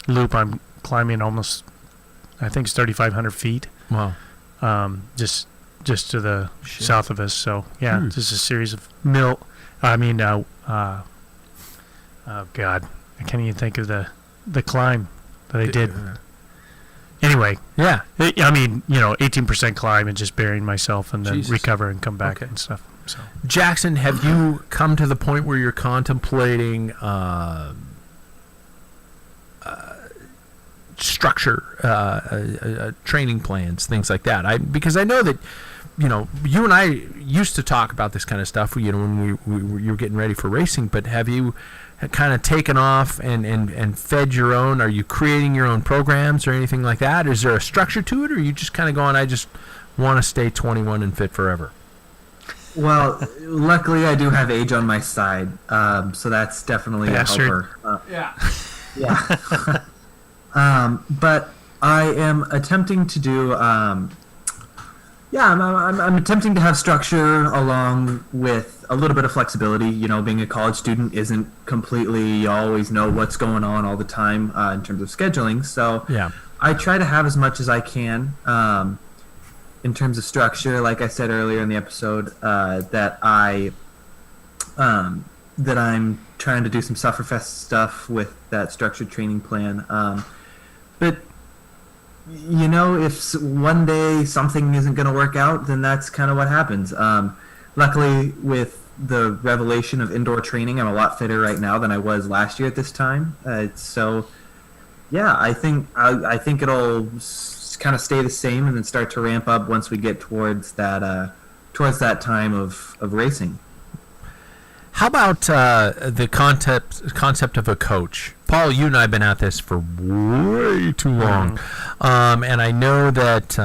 Speaker 2: loop, I'm climbing almost, I think it's 3,500 feet,
Speaker 1: Wow.
Speaker 2: just to the
Speaker 1: Shit.
Speaker 2: south of us. So yeah,
Speaker 1: Hmm.
Speaker 2: just a series of oh God, I can't even think of the climb that I did. Anyway,
Speaker 1: Yeah.
Speaker 2: 18% climb and just burying myself and then
Speaker 1: Jesus.
Speaker 2: recover and come back
Speaker 1: Okay.
Speaker 2: and stuff. So
Speaker 1: Jackson, have you come to the point where you're contemplating structure, training plans, things like that? Because I know that you and I used to talk about this kind of stuff. When you were getting ready for racing. But have you kind of taken off and fed your own? Are you creating your own programs or anything like that? Is there a structure to it, or are you just kind of going, I just want to stay 21 and fit forever?
Speaker 3: Well, luckily I do have age on my side, so that's definitely
Speaker 2: Bastard.
Speaker 3: a helper.
Speaker 1: Yeah.
Speaker 3: Yeah. But I am attempting to do. I'm attempting to have structure along with a little bit of flexibility. Being a college student isn't completely, you always know what's going on all the time in terms of scheduling. So
Speaker 1: Yeah.
Speaker 3: I try to have as much as I can in terms of structure. Like I said earlier in the episode, that I'm trying to do some Sufferfest stuff with that structured training plan. But if one day something isn't going to work out, then that's kind of what happens. Luckily, with the revelation of indoor training, I'm a lot fitter right now than I was last year at this time. So, yeah, I think it'll kind of stay the same and then start to ramp up once we get towards that time of racing.
Speaker 1: How about the concept of a coach? Paul, you and I have been at this for way too long. And I know that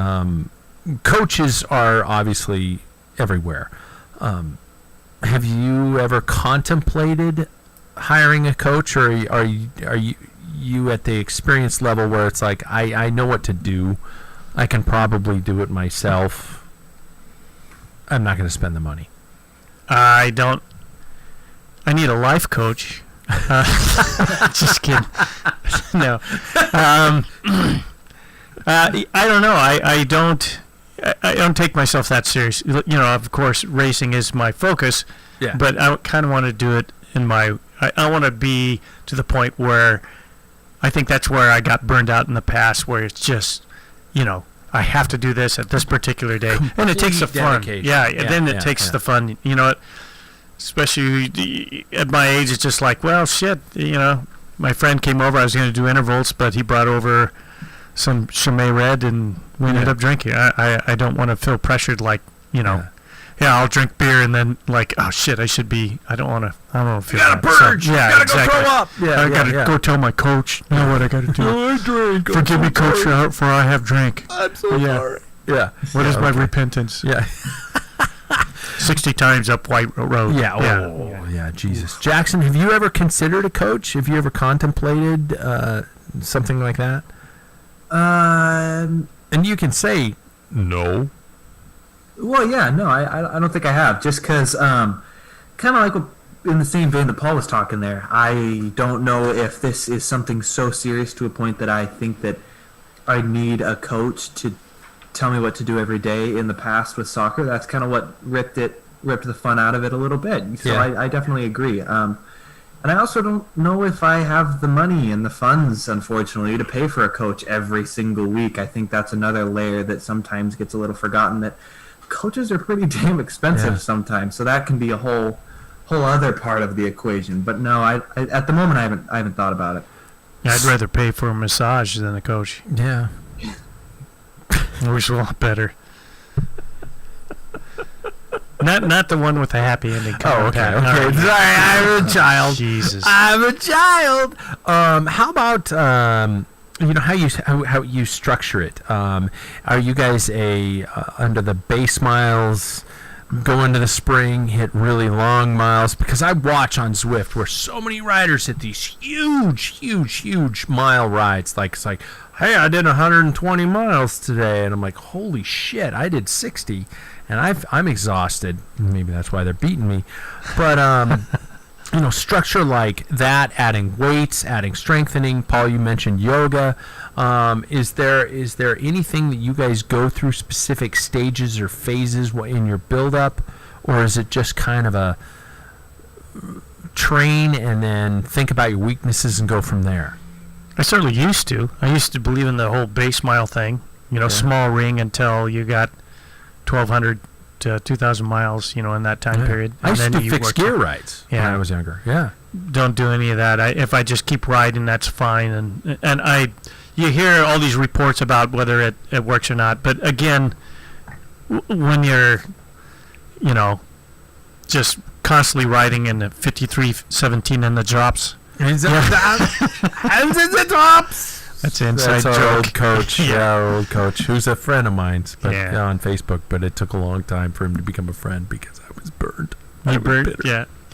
Speaker 1: coaches are obviously everywhere. Have you ever contemplated hiring a coach, or are you at the experience level where it's like, I know what to do, I can probably do it myself, I'm not going to spend the money?
Speaker 2: I need a life coach. Just kidding. No. I don't know. I don't take myself that serious. Of course, racing is my focus.
Speaker 1: Yeah.
Speaker 2: But I kind of want to do it I want to be to the point where I think that's where I got burned out in the past, where it's just, I have to do this at this particular day. And it takes the fun.
Speaker 1: Dedication.
Speaker 2: Yeah,
Speaker 1: Yeah,
Speaker 2: and then it
Speaker 1: yeah,
Speaker 2: takes
Speaker 1: yeah.
Speaker 2: the fun. Especially at my age, it's just like, well, shit, my friend came over, I was going to do intervals, but he brought over some Chimay Red, and we ended up drinking. I don't want to feel pressured, like, I'll drink beer, and then, like, oh, shit, I don't want to feel
Speaker 1: You gotta
Speaker 2: that.
Speaker 1: purge.
Speaker 2: So, yeah,
Speaker 1: you gotta
Speaker 2: exactly.
Speaker 1: go throw up. Yeah,
Speaker 2: I gotta go tell my coach, know what I gotta do.
Speaker 1: I drink.
Speaker 2: Forgive me, coach, for I have drank.
Speaker 1: I'm so
Speaker 2: Yeah.
Speaker 1: sorry. Yeah.
Speaker 2: What is my
Speaker 1: okay.
Speaker 2: repentance?
Speaker 1: Yeah.
Speaker 2: 60 times up White Road.
Speaker 1: Yeah. Oh,
Speaker 2: Yeah.
Speaker 1: yeah, Jesus. Jackson, have you ever considered a coach? Have you ever contemplated something like that? And you can say no.
Speaker 3: Well, yeah, no, I don't think I have. Just because, kind of like in the same vein that Paul was talking there, I don't know if this is something so serious to a point that I think that I need a coach to tell me what to do every day. In the past with soccer, that's kind of what ripped the fun out of it a little bit. So
Speaker 1: Yeah.
Speaker 3: I definitely agree. And I also don't know if I have the money and the funds, unfortunately, to pay for a coach every single week. I think that's another layer that sometimes gets a little forgotten, that coaches are pretty damn expensive sometimes. So that can be a whole other part of the equation. But no, I at the moment I haven't thought about it.
Speaker 2: Yeah, I'd rather pay for a massage than a coach.
Speaker 1: Yeah.
Speaker 2: Which is a lot better. Not the one with the happy ending.
Speaker 1: Oh, okay.
Speaker 2: All
Speaker 1: Okay.
Speaker 2: right.
Speaker 1: Sorry, I'm a child.
Speaker 2: Jesus.
Speaker 1: I'm a child. How about how you structure it? Are you guys under the base miles, go into the spring, hit really long miles? Because I watch on Zwift where so many riders hit these huge mile rides. Like it's like, hey, I did 120 miles today, and I'm like, holy shit, I did 60. And I'm exhausted. Maybe that's why they're beating me. But, structure like that, adding weights, adding strengthening. Paul, you mentioned yoga. Is there anything that you guys go through, specific stages or phases in your build-up? Or is it just kind of a train and then think about your weaknesses and go from there?
Speaker 2: I certainly used to. I used to believe in the whole base mile thing. Small ring until you got 1,200 to 2,000 miles, in that time period.
Speaker 1: I used to do
Speaker 2: you
Speaker 1: fixed
Speaker 2: work
Speaker 1: gear rides when
Speaker 2: Yeah.
Speaker 1: I was younger. Yeah.
Speaker 2: Don't do any of that. If I just keep riding, that's fine. And you hear all these reports about whether it works or not. But again, when you're, just constantly riding in the 53-17 in the drops.
Speaker 1: Hands in the tops.
Speaker 2: That's an inside
Speaker 1: That's our
Speaker 2: joke.
Speaker 1: old coach. Yeah, our old coach, who's a friend of mine, but
Speaker 2: Yeah.
Speaker 1: on Facebook. But it took a long time for him to become a friend because I was burned. I
Speaker 2: You
Speaker 1: was
Speaker 2: burnt?
Speaker 1: bitter.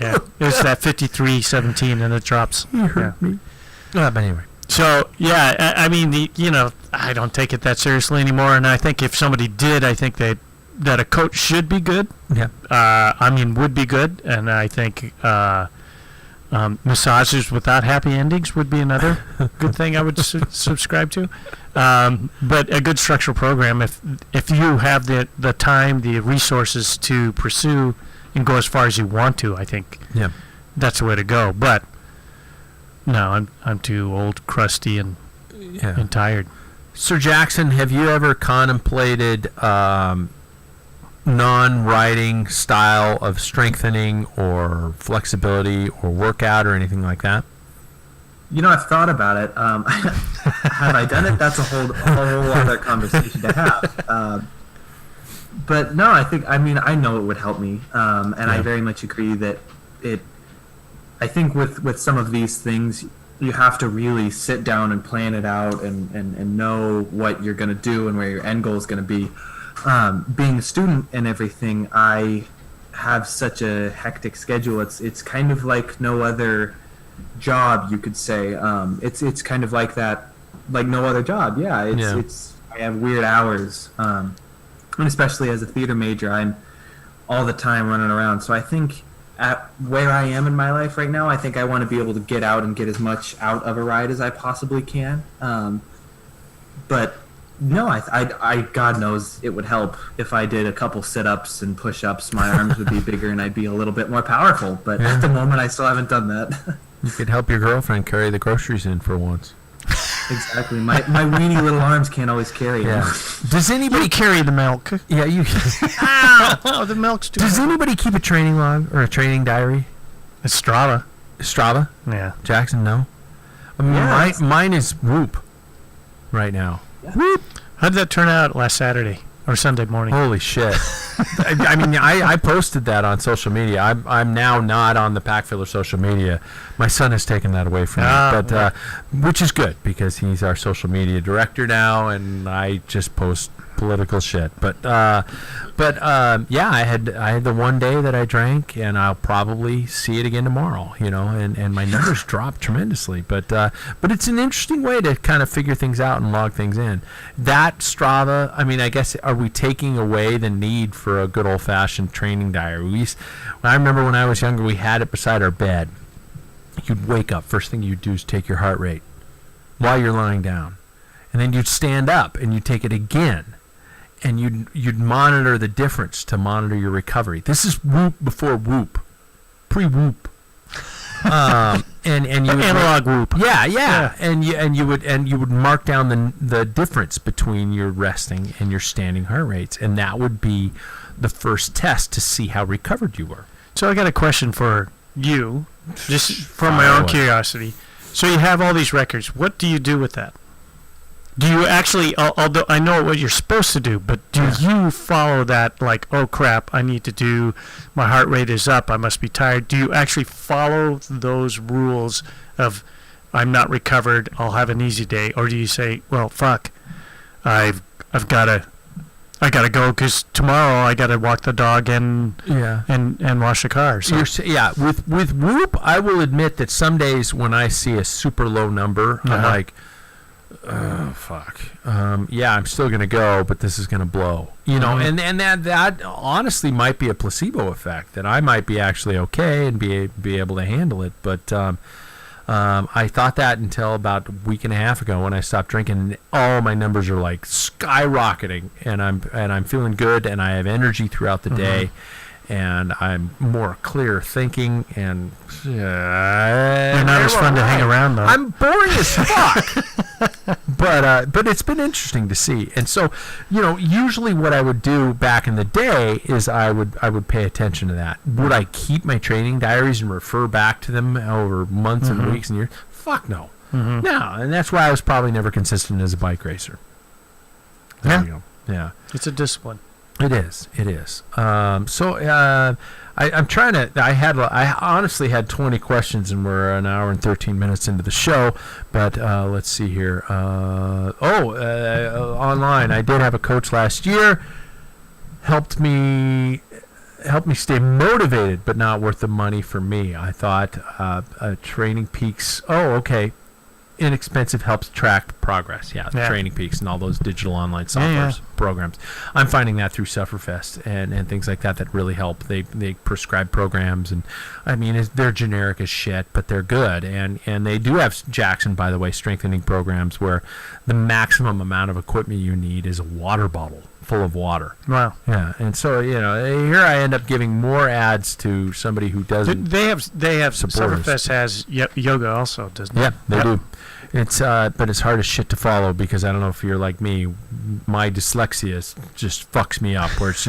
Speaker 2: Yeah. It was that 53-17 in the drops.
Speaker 1: He hurt me. But anyway.
Speaker 2: So yeah, I mean, I don't take it that seriously anymore. And I think if somebody did, I think that a coach should be good.
Speaker 1: Yeah.
Speaker 2: Would be good. And I think massages without happy endings would be another good thing I would subscribe to. But a good structural program, if you have the time, the resources to pursue and go as far as you want to, I think that's the way to go. But no, I'm too old, crusty, and tired.
Speaker 1: Sir Jackson, have you ever contemplated non-riding style of strengthening or flexibility or workout or anything like that?
Speaker 3: I've thought about it. Have I done it? That's a whole other conversation to have. But no, I know it would help me, and I very much agree that I think with some of these things, you have to really sit down and plan it out and know what you're going to do and where your end goal is going to be. Being a student and everything, I have such a hectic schedule. It's kind of like no other job, you could say. It's kind of like that, like no other job. Yeah, it's I have weird hours, and especially as a theater major, I'm all the time running around. So I think at where I am in my life right now, I think I want to be able to get out and get as much out of a ride as I possibly can. But no, I God knows it would help if I did a couple sit-ups and push-ups. My arms would be bigger and I'd be a little bit more powerful. But at the moment, I still haven't done that.
Speaker 1: You could help your girlfriend carry the groceries in for once.
Speaker 3: Exactly. My weeny little arms can't always carry it.
Speaker 1: Does anybody
Speaker 2: You carry the milk.
Speaker 1: Yeah, you.
Speaker 2: Oh, the milk's too.
Speaker 1: Does anybody keep a training log or a training diary?
Speaker 2: It's Strava.
Speaker 1: Strava?
Speaker 2: Yeah.
Speaker 1: Jackson, no. I mean, mine is Whoop right now. Whoop.
Speaker 2: How did that turn out last Saturday or Sunday morning?
Speaker 1: Holy shit! I posted that on social media. I'm now not on the Packfiller social media. My son has taken that away from me, but which is good because he's our social media director now, and I just post political shit. But yeah, I had the one day that I drank, and I'll probably see it again tomorrow. And my numbers dropped tremendously. But it's an interesting way to kind of figure things out and log things in. That Strava, I mean, I guess, are we taking away the need for a good old fashioned training diary? I remember when I was younger, we had it beside our bed. You'd wake up, first thing you'd do is take your heart rate while you're lying down, and then you'd stand up and you'd take it again, and you'd monitor the difference to monitor your recovery. This is Whoop before Whoop, pre-Whoop, and you would
Speaker 2: analog Whoop.
Speaker 1: Yeah. And you would mark down the difference between your resting and your standing heart rates, and that would be the first test to see how recovered you were.
Speaker 2: So I got a question for you, just from my own curiosity. So you have all these records. What do you do with that? Do you actually, although I know what you're supposed to do, but do you follow that, like, oh crap, I need to do, my heart rate is up, I must be tired? Do you actually follow those rules of, I'm not recovered, I'll have an easy day? Or do you say, well, fuck, I've got to go because tomorrow I got to walk the dog and wash the car. So.
Speaker 1: With Whoop, I will admit that some days when I see a super low number, I'm like, oh fuck, I'm still gonna go, but this is gonna blow, and that honestly might be a placebo effect, that I might be actually okay and be able to handle it, but I thought that until about a week and a half ago when I stopped drinking, and all my numbers are like skyrocketing, and I'm feeling good, and I have energy throughout the day, and I'm more clear thinking, and
Speaker 2: you're not as fun to hang around though.
Speaker 1: I'm boring as fuck. But it's been interesting to see. And so, usually what I would do back in the day is I would pay attention to that. Would I keep my training diaries and refer back to them over months and weeks and years? Fuck no. No, and that's why I was probably never consistent as a bike racer. There you go. Yeah.
Speaker 2: It's a discipline.
Speaker 1: It is. I'm trying to. I honestly had 20 questions, and we're an hour and 13 minutes into the show. But let's see here. Online, I did have a coach last year. Helped me stay motivated, but not worth the money for me. I thought Training Peaks. Oh, okay. Inexpensive, helps track progress. Training Peaks and all those digital online software programs. I'm finding that through Sufferfest and things like that really help. They prescribe programs, and I mean they're generic as shit, but they're good. And they do have, Jackson, by the way, strengthening programs where the maximum amount of equipment you need is a water bottle full of water.
Speaker 2: Wow.
Speaker 1: Yeah, and so here I end up giving more ads to somebody who doesn't.
Speaker 2: They have Sufferfest has yoga also, doesn't it?
Speaker 1: Yeah, they do. It's but it's hard as shit to follow, because I don't know if you're like me, my dyslexia just fucks me up. Where it's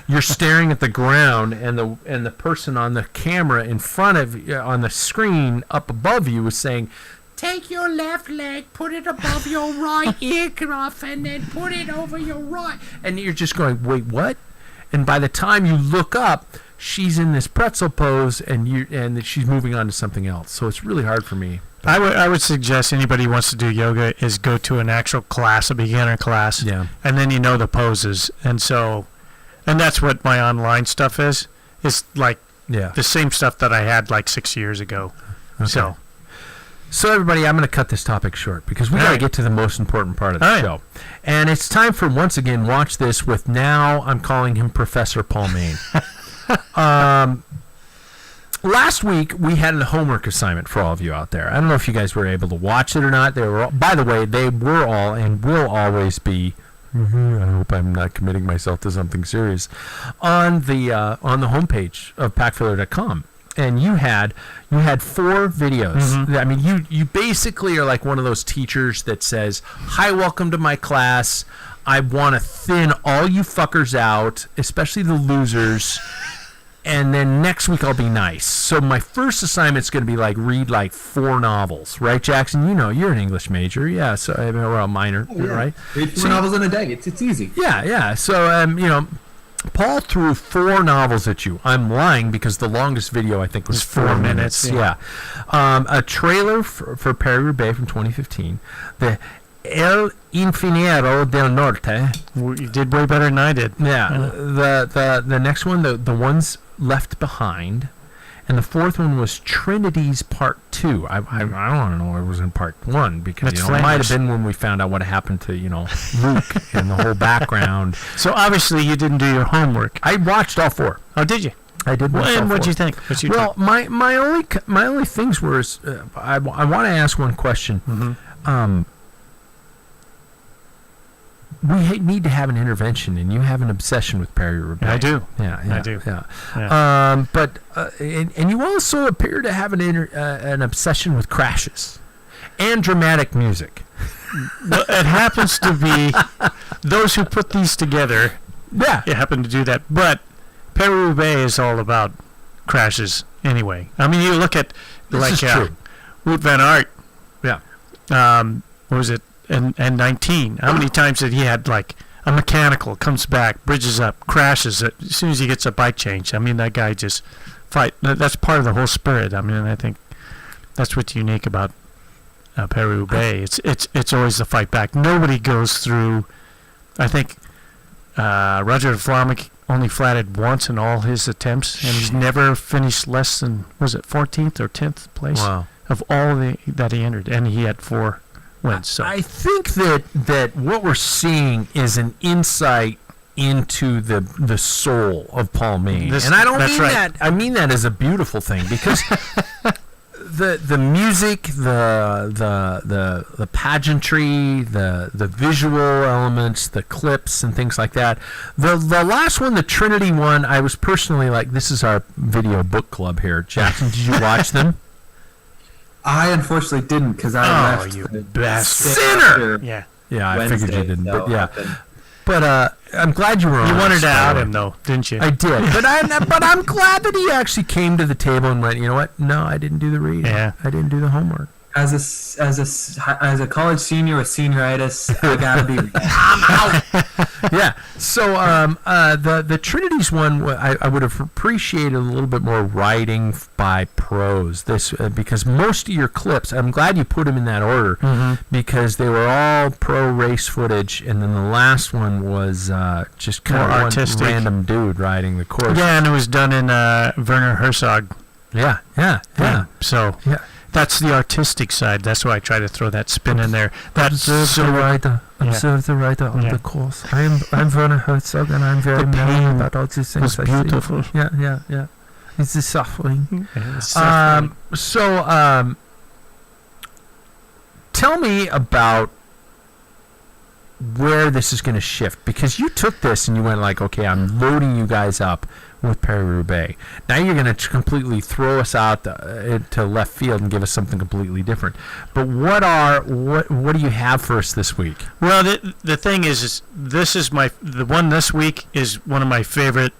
Speaker 1: you're staring at the ground, and the person on the camera in front of you, on the screen up above you, is saying, take your left leg, put it above your right ear cuff, and then put it over your right. And you're just going, wait, what? And by the time you look up, she's in this pretzel pose, and she's moving on to something else. So it's really hard for me.
Speaker 2: I would suggest anybody who wants to do yoga is go to an actual class, a beginner class, and then the poses. And that's what my online stuff is. It's like the same stuff that I had like 6 years ago. Okay.
Speaker 1: So everybody, I'm going to cut this topic short because we got to get to the most important part of the show. And it's time for, once again, Watch This with, now I'm calling him Professor Paul Main. Last week, we had a homework assignment for all of you out there. I don't know if you guys were able to watch it or not. They were all, by the way, they were all and will always be, I hope I'm not committing myself to something serious, on the homepage of packfiller.com. And you had 4 videos. I mean, you basically are like one of those teachers that says, hi, welcome to my class. I want to thin all you fuckers out, especially the losers. And then next week I'll be nice. So my first assignment's going to be read 4 novels, right, Jackson? You're an English major, yeah. So we're a minor, right?
Speaker 3: Read 4 novels in a day. It's easy.
Speaker 1: Yeah. So Paul threw 4 novels at you. I'm lying because the longest video I think was 4 minutes. Yeah. A trailer for Perry Roubaix from 2015. El Infierno del Norte.
Speaker 2: You did way better than I did.
Speaker 1: Yeah. The next one, the ones left behind. And the fourth one was Trinity's Part 2. I don't know it was in Part 1 because
Speaker 2: That's
Speaker 1: it might have been when we found out what happened to, Luke and the whole background.
Speaker 2: So obviously you didn't do your homework.
Speaker 1: I watched all 4.
Speaker 2: Oh, did you?
Speaker 1: I did watch all 4.
Speaker 2: And what'd you think?
Speaker 1: Well, my only things were I want to ask one question.
Speaker 2: Mm-hmm.
Speaker 1: We need to have an intervention, and you have an obsession with Perry Roubaix.
Speaker 2: I do.
Speaker 1: Yeah,
Speaker 2: I do.
Speaker 1: Yeah. But you also appear to have an obsession with crashes and dramatic music.
Speaker 2: Well, it happens to be those who put these together.
Speaker 1: Yeah,
Speaker 2: You happen to do that, but Perry Roubaix is all about crashes anyway. I mean, you look at
Speaker 1: this is true.
Speaker 2: Wout van Aert.
Speaker 1: Yeah.
Speaker 2: What was it? And 19. How many times did he had like a mechanical comes back, bridges up, crashes as soon as he gets a bike change? I mean, that guy just fight. That's part of the whole spirit. I mean, I think that's what's unique about Perry Roubaix. It's always the fight back. Nobody goes through. I think Roger Vlamic only flatted once in all his attempts, and he's never finished less than 14th or 10th place of all that he entered, and he had 4 wins. So
Speaker 1: I think that what we're seeing is an insight into the soul of Paul Maine, and I don't mean that. I mean that as a beautiful thing because the music, the pageantry, the visual elements, the clips and things like that. The last one, the Trinity one, I was personally like, this is our video book club here. Jackson, did you watch them?
Speaker 3: I unfortunately didn't because I left.
Speaker 2: You
Speaker 3: the
Speaker 2: bastard.
Speaker 1: Sinner!
Speaker 2: Yeah.
Speaker 1: Yeah, I
Speaker 3: Wednesday,
Speaker 1: figured you didn't,
Speaker 3: so
Speaker 1: but yeah.
Speaker 3: I've been-
Speaker 1: But I'm glad you were on.
Speaker 2: You wanted to
Speaker 1: by the
Speaker 2: out
Speaker 1: way.
Speaker 2: him, though, didn't you?
Speaker 1: I did, but I'm glad that he actually came to the table and went, you know what? No, I didn't do the reading.
Speaker 2: Yeah.
Speaker 1: I didn't do the homework.
Speaker 3: As a college senior with senioritis, I gotta be.
Speaker 1: Yeah. So the Trinities one, I would have appreciated a little bit more writing by pros. This because most of your clips, I'm glad you put them in that order because they were all pro race footage, and then the last one was just kind
Speaker 2: More
Speaker 1: of
Speaker 2: artistic.
Speaker 1: one random dude riding the course.
Speaker 2: Yeah, and it was done in Werner Herzog.
Speaker 1: Yeah.
Speaker 2: So
Speaker 1: Yeah.
Speaker 2: that's the artistic side. That's why I try to throw that spin in there. That's
Speaker 1: Observe the rider.
Speaker 2: Yeah.
Speaker 1: Observe the rider on
Speaker 2: Yeah.
Speaker 1: the course. I'm Werner Herzog, and I'm very
Speaker 2: The
Speaker 1: merry
Speaker 2: pain
Speaker 1: about all these things.
Speaker 2: was
Speaker 1: I see.
Speaker 2: beautiful.
Speaker 1: Yeah. It's the suffering.
Speaker 2: Yeah,
Speaker 1: Tell me about where this is going to shift, because you took this and you went like, okay, I'm loading you guys up with Paris-Roubaix. Now you're going to completely throw us out to left field and give us something completely different. But what do you have for us this week?
Speaker 2: Well, the thing is this is the one this week is one of my favorite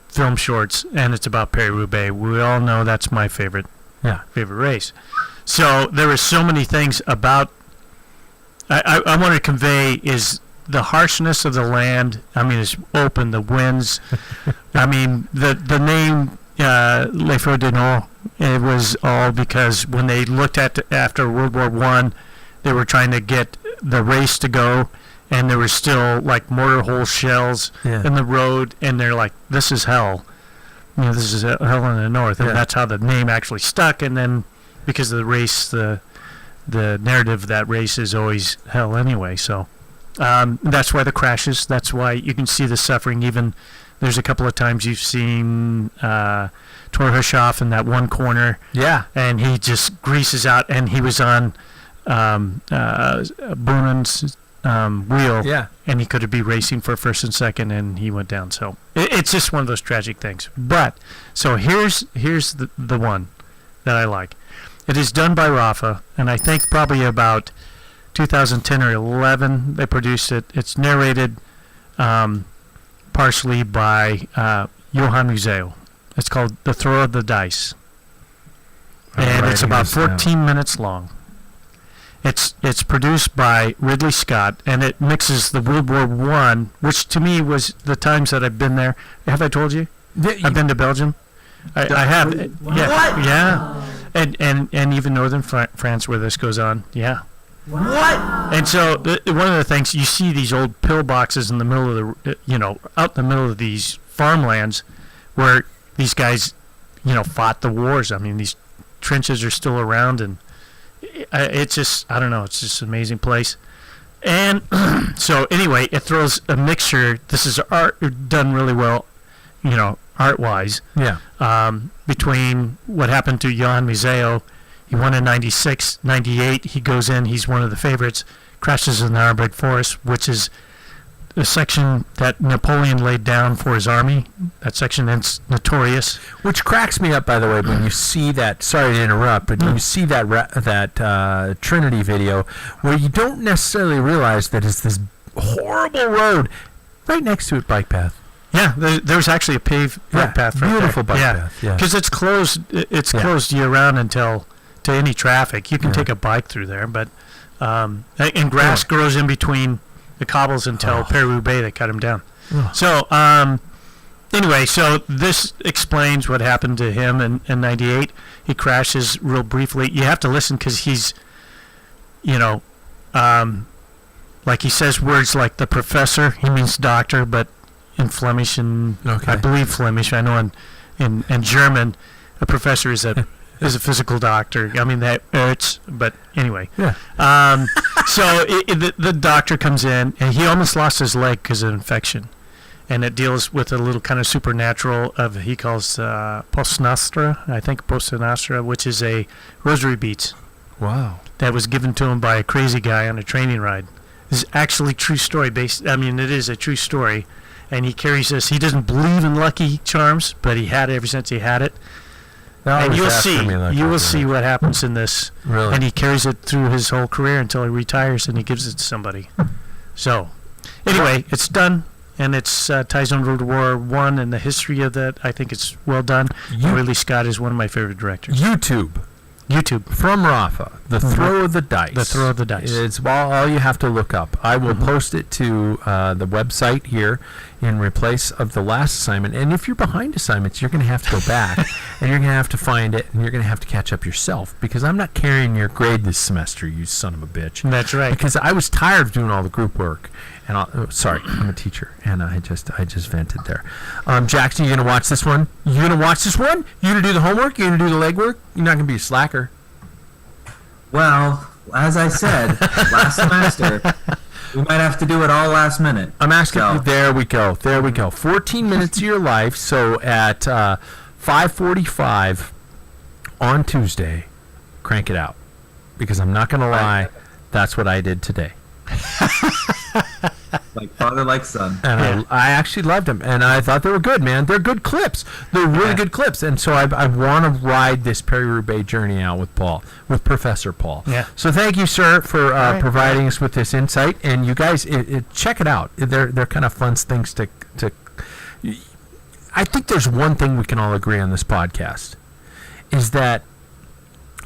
Speaker 2: film shorts, and it's about Paris-Roubaix. We all know that's my favorite race. So there are so many things about. I want to convey is the harshness of the land. I mean, it's open, the winds. I mean, the name Les Feux du Nord, it was all because when they looked at after World War I, they were trying to get the race to go, and there were still like mortar hole shells in the road, and they're like, this is hell. You know, this is hell in the north, and that's how the name actually stuck. And then because of the race, the narrative of that race is always hell anyway. So that's why the crashes. That's why you can see the suffering. Even there's a couple of times you've seen Tor Hushoff in that one corner.
Speaker 1: Yeah.
Speaker 2: And he just greases out, and he was on Boonen's wheel. Yeah. And he could be racing for first and second, and he went down. So it's just one of those tragic things. But so here's the one that I like. It is done by Rafa, and I think probably about 2010 or 11 they produced it. It's narrated partially by Johan Museo. It's called The Throw of the Dice. And it's about 14 minutes long. It's produced by Ridley Scott, and it mixes the World War I, which to me was the times that I've been there. Have I told you? I've been to Belgium. I have. Yeah.
Speaker 3: What?
Speaker 2: Yeah. And even northern France where this goes on. Yeah.
Speaker 3: What?
Speaker 2: And so one of the things, you see these old pill boxes in the middle of the, out in the middle of these farmlands where these guys, fought the wars. I mean, these trenches are still around, and it's just, I don't know, it's just an amazing place. And so anyway, it throws a mixture. This is art done really well, art-wise.
Speaker 1: Yeah.
Speaker 2: Between what happened to Johan Museo, he won in 96, 98. He goes in, he's one of the favorites, crashes in the Arborg Forest, which is a section that Napoleon laid down for his army. That section is notorious.
Speaker 1: Which cracks me up, by the way, when you see that. Sorry to interrupt, but you see that Trinity video where you don't necessarily realize that it's this horrible road right next to it, bike path.
Speaker 2: Yeah, there's actually a paved bike path right
Speaker 1: beautiful
Speaker 2: there.
Speaker 1: bike path. Yeah,
Speaker 2: because it's closed. It's closed year round until to any traffic. You can take a bike through there, but and grass grows in between the cobbles until Paris-Roubaix they cut him down. So anyway, so this explains what happened to him in 98. He crashes real briefly. You have to listen because he's, like he says words like the professor. He means doctor, but in Flemish and I believe Flemish. I know in German, a professor is a physical doctor. I mean that hurts, but anyway.
Speaker 1: Yeah.
Speaker 2: So the doctor comes in, and he almost lost his leg because of infection, and it deals with a little kind of supernatural of he calls Post Nostra, I think Post Nostra, which is a rosary beads.
Speaker 1: Wow.
Speaker 2: That was given to him by a crazy guy on a training ride. This is actually true story based. I mean, it is a true story, and he carries this. He doesn't believe in lucky charms, but he had it ever since he had it. And you'll see what happens in this.
Speaker 1: Really?
Speaker 2: And he carries it through his whole career until he retires, and he gives it to somebody. So, anyway, it's done, and it's ties on World War I and the history of that. I think it's well done. Ridley Scott is one of my favorite directors.
Speaker 1: YouTube. From Rafa, The Throw of the Dice.
Speaker 2: The Throw of the Dice.
Speaker 1: It's all you have to look up. I will post it to the website here in replace of the last assignment. And if you're behind assignments, you're going to have to go back and you're going to have to find it and you're going to have to catch up yourself because I'm not carrying your grade this semester, you son of a bitch.
Speaker 2: That's right.
Speaker 1: Because I was tired of doing all the group work. And sorry, I'm a teacher, and I just vented there. Jackson, you gonna watch this one? You gonna watch this one? You gonna do the homework? You gonna do the legwork? You're not gonna be a slacker.
Speaker 3: Well, as I said last semester, we might have to do it all last minute.
Speaker 1: I'm asking. There we go. 14 minutes of your life. So at 5:45 on Tuesday, crank it out, because I'm not gonna lie, that's what I did today.
Speaker 3: Like father, like son.
Speaker 1: And I actually loved them, and I thought they were good, man. They're good clips. They're really good clips, and so I want to ride this Paris-Roubaix journey out with Professor Paul.
Speaker 2: Yeah.
Speaker 1: So thank you, sir, for providing us with this insight. And you guys, check it out. They're kind of fun things to. I think there's one thing we can all agree on this podcast, is that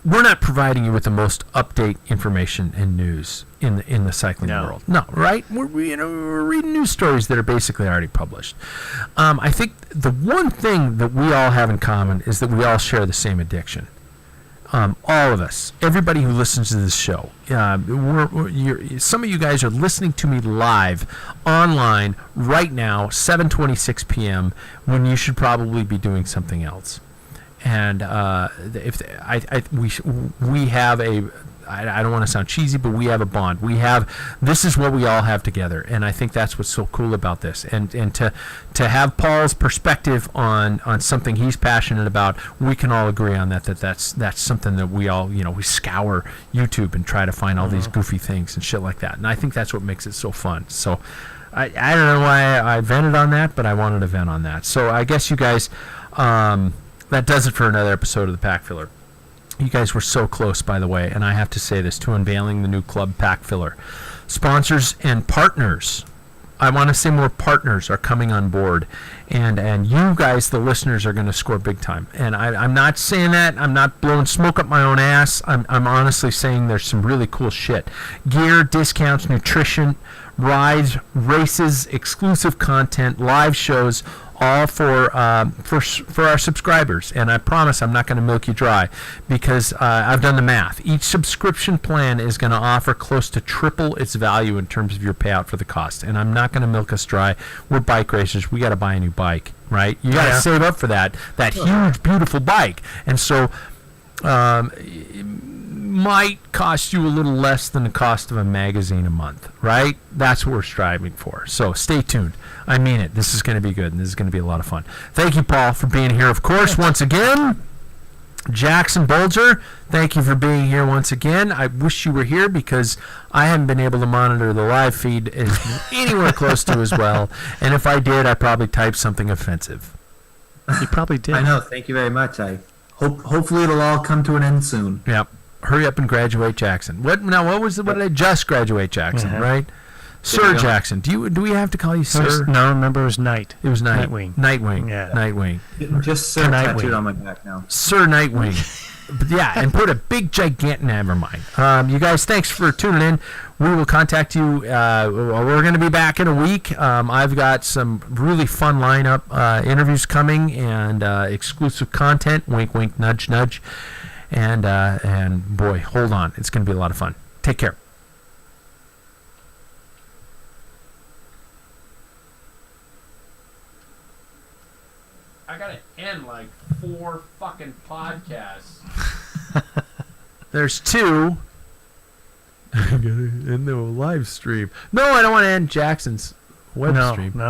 Speaker 1: we're not providing you with the most update information and news in the cycling world. No, right? We're reading news stories that are basically already published. I think the one thing that we all have in common is that we all share the same addiction. All of us, everybody who listens to this show. Some of you guys are listening to me live online right now, 7:26 p.m., when you should probably be doing something else. And we have a, I don't want to sound cheesy, but we have a bond. This is what we all have together, and I think that's what's so cool about this. And to have Paul's perspective on something he's passionate about, we can all agree on that's something that we all, we scour YouTube and try to find all these goofy things and shit like that. And I think that's what makes it so fun. So I don't know why I vented on that, but I wanted to vent on that. So I guess you guys. That does it for another episode of the Packfiller. You guys were so close, by the way, and I have to say this, to unveiling the new club, Packfiller. Sponsors and partners. I want to say more partners are coming on board, and you guys, the listeners, are going to score big time. And I'm not saying that. I'm not blowing smoke up my own ass. I'm honestly saying there's some really cool shit. Gear, discounts, nutrition, rides, races, exclusive content, live shows, all for our subscribers. And I promise I'm not going to milk you dry, because I've done the math. Each subscription plan is going to offer close to triple its value in terms of your payout for the cost. And I'm not going to milk us dry. We're bike racers. We got to buy a new bike, right? You got to save up for that huge, beautiful bike. And so it might cost you a little less than the cost of a magazine a month, right? That's what we're striving for. So stay tuned. I mean it. This is going to be good, and this is going to be a lot of fun. Thank you, Paul, for being here. Of course, once again, Jackson Bolger, thank you for being here once again. I wish you were here, because I haven't been able to monitor the live feed anywhere close to as well. And if I did, I probably typed something offensive.
Speaker 2: You probably did.
Speaker 3: I know. Thank you very much. Hopefully it'll all come to an end soon.
Speaker 1: Yep. Hurry up and graduate Jackson. What did I just graduate Jackson, right? Sir Jackson. Do we have to call you Sir?
Speaker 2: No, remember it was Knight.
Speaker 1: It was
Speaker 2: Nightwing.
Speaker 1: Nightwing.
Speaker 2: Yeah.
Speaker 1: Nightwing.
Speaker 3: Just Sir tattooed on my back now.
Speaker 1: Sir Nightwing. But yeah, and put a big gigantic, never mind. You guys, thanks for tuning in. We will contact you. We're going to be back in a week. I've got some really fun lineup interviews coming, and exclusive content. Wink, wink, nudge, nudge. And boy, hold on. It's going to be a lot of fun. Take care. I got to end like 4 fucking podcasts. There's 2. I got to end the live stream. No, I don't want to end Jackson's web stream.
Speaker 2: No.